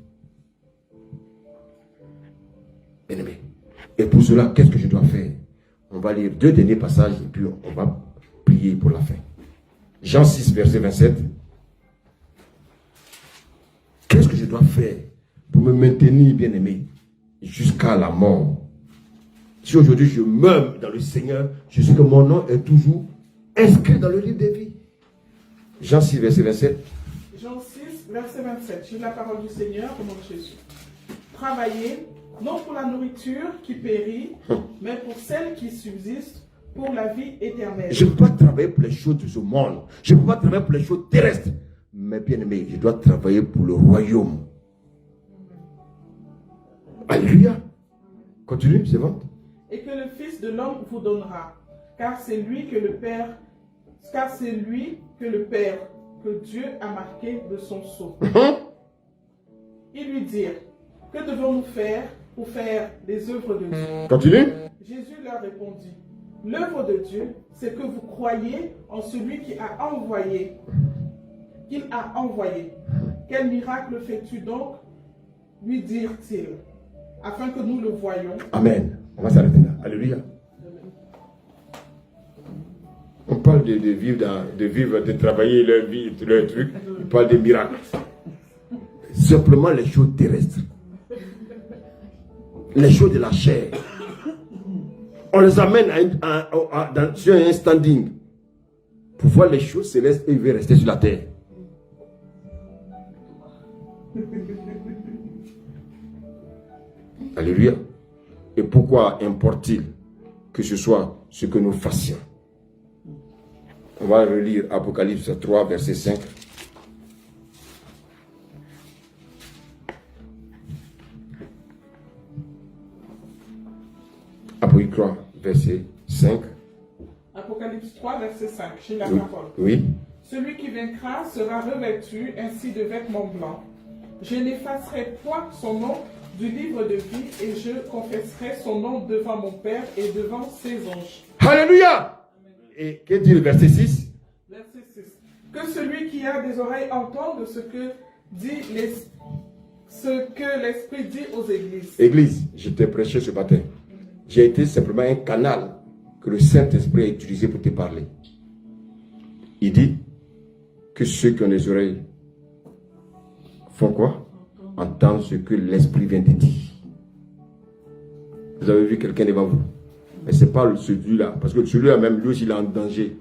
Speaker 4: Bien-aimé. Et pour cela, qu'est-ce que je dois faire? On va lire 2 derniers passages et puis on va prier pour la fin. Jean 6, verset 27. Qu'est-ce que je dois faire pour me maintenir, bien-aimé, jusqu'à la mort? Si aujourd'hui je meurs dans le Seigneur, je sais que mon nom est toujours inscrit dans le livre des vies. Jean 6, verset 27.
Speaker 3: Jean 6, verset 27. J'ai la parole du Seigneur au nom de Jésus. Travaillez, non pour la nourriture qui périt, mais pour celle qui subsiste, pour la vie éternelle.
Speaker 4: Je ne peux pas travailler pour les choses de ce monde. Je ne peux pas travailler pour les choses terrestres. Mais bien aimé, je dois travailler pour le royaume. Alléluia. Continue, c'est bon.
Speaker 3: Et que le Fils de l'homme vous donnera, car c'est lui que le Père, que Dieu a marqué de son sceau. Ils lui dirent, que devons-nous faire pour faire les œuvres de Dieu?
Speaker 4: Continue.
Speaker 3: Jésus leur répondit, l'œuvre de Dieu, c'est que vous croyez en celui qu'il a envoyé. Quel miracle fais-tu donc, lui dirent-ils, afin que nous le voyions.
Speaker 4: Amen. On va s'arrêter là. Alléluia. On parle de vivre, de travailler leur vie, leur truc. On parle de miracles. Simplement les choses terrestres. Les choses de la chair. On les amène sur un standing. Pour voir les choses célestes et ils veulent rester sur la terre. Alléluia. Et pourquoi importe-t-il que ce soit ce que nous fassions? On va relire Apocalypse 3, verset 5. Apocalypse 3, verset 5.
Speaker 3: Apocalypse 3, verset 5. J'ai la
Speaker 4: Oui.
Speaker 3: parole.
Speaker 4: Oui.
Speaker 3: Celui qui vaincra sera revêtu ainsi de vêtements blancs. Je n'effacerai point son nom du livre de vie et je confesserai son nom devant mon Père et devant ses anges.
Speaker 4: Alléluia. Et qu'est-ce que dit le verset 6?
Speaker 3: Verset 6. Que celui qui a des oreilles entende ce que l'Esprit dit aux églises.
Speaker 4: Église, je t'ai prêché ce matin. J'ai été simplement un canal que le Saint-Esprit a utilisé pour te parler. Il dit que ceux qui ont les oreilles font quoi? Entendent ce que l'Esprit vient de dire. Vous avez vu quelqu'un devant vous. Mais ce n'est pas celui-là. Parce que celui-là même, lui aussi, il est en danger.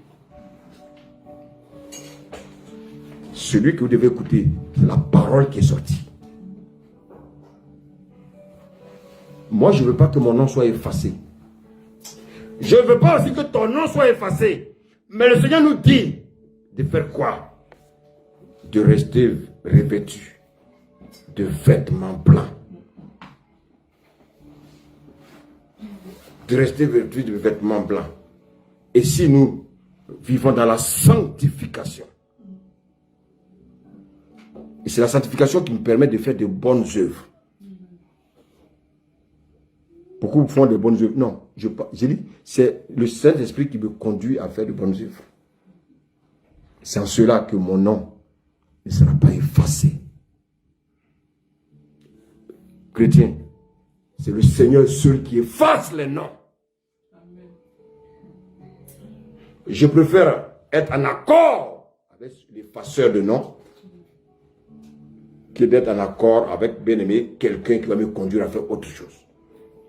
Speaker 4: Celui que vous devez écouter, c'est la parole qui est sortie. Moi, je ne veux pas que mon nom soit effacé. Je ne veux pas aussi que ton nom soit effacé. Mais le Seigneur nous dit de faire quoi? De rester revêtu de vêtements blancs. De rester revêtu de vêtements blancs. Et si nous vivons dans la sanctification, et c'est la sanctification qui nous permet de faire de bonnes œuvres. Beaucoup font de bonnes œuvres. Non, je dis, c'est le Saint-Esprit qui me conduit à faire de bonnes œuvres. C'est en cela que mon nom ne sera pas effacé. Chrétien, c'est le Seigneur seul qui efface les noms. Je préfère être en accord avec l'effaceur de noms que d'être en accord avec, bien aimé, quelqu'un qui va me conduire à faire autre chose.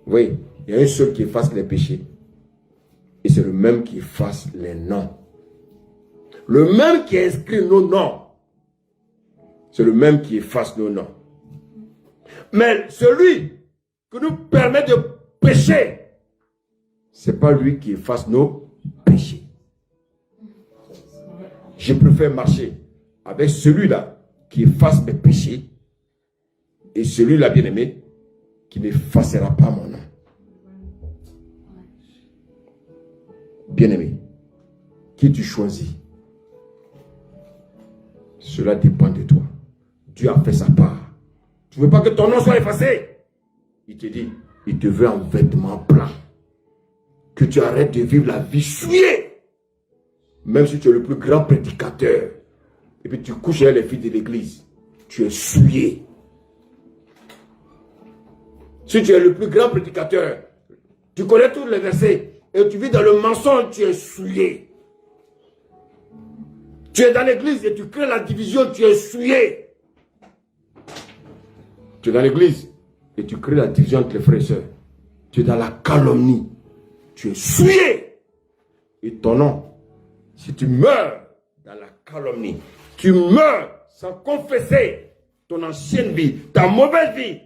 Speaker 4: Oui, il y a un seul qui efface les péchés. Et c'est le même qui efface les noms. Le même qui inscrit nos noms. C'est le même qui efface nos noms. Mais celui qui nous permet de pécher, ce n'est pas lui qui efface nos péchés. Je préfère marcher avec celui-là qui efface mes péchés et celui-là, bien-aimé, qui n'effacera pas mon nom. Bien-aimé, qui tu choisis? Cela dépend de toi. Dieu a fait sa part. Tu ne veux pas que ton nom soit effacé. Il te dit, il te veut en vêtements blancs. Que tu arrêtes de vivre la vie souillée. Même si tu es le plus grand prédicateur. Et puis tu couches avec les filles de l'église. Tu es souillé. Si tu es le plus grand prédicateur, tu connais tous les versets. Et tu vis dans le mensonge, tu es souillé. Tu es dans l'église et tu crées la division, tu es souillé. Tu es dans l'église et tu crées la division entre les frères et sœurs. Tu es dans la calomnie. Tu es souillé. Et ton nom, si tu meurs dans la calomnie, tu meurs sans confesser ton ancienne vie, ta mauvaise vie,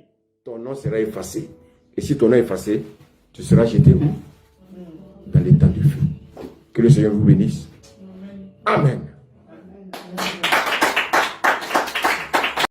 Speaker 4: ton nom sera effacé. Et si ton nom est effacé, tu seras jeté où? Dans l'étang du feu. Que le Seigneur vous bénisse. Amen.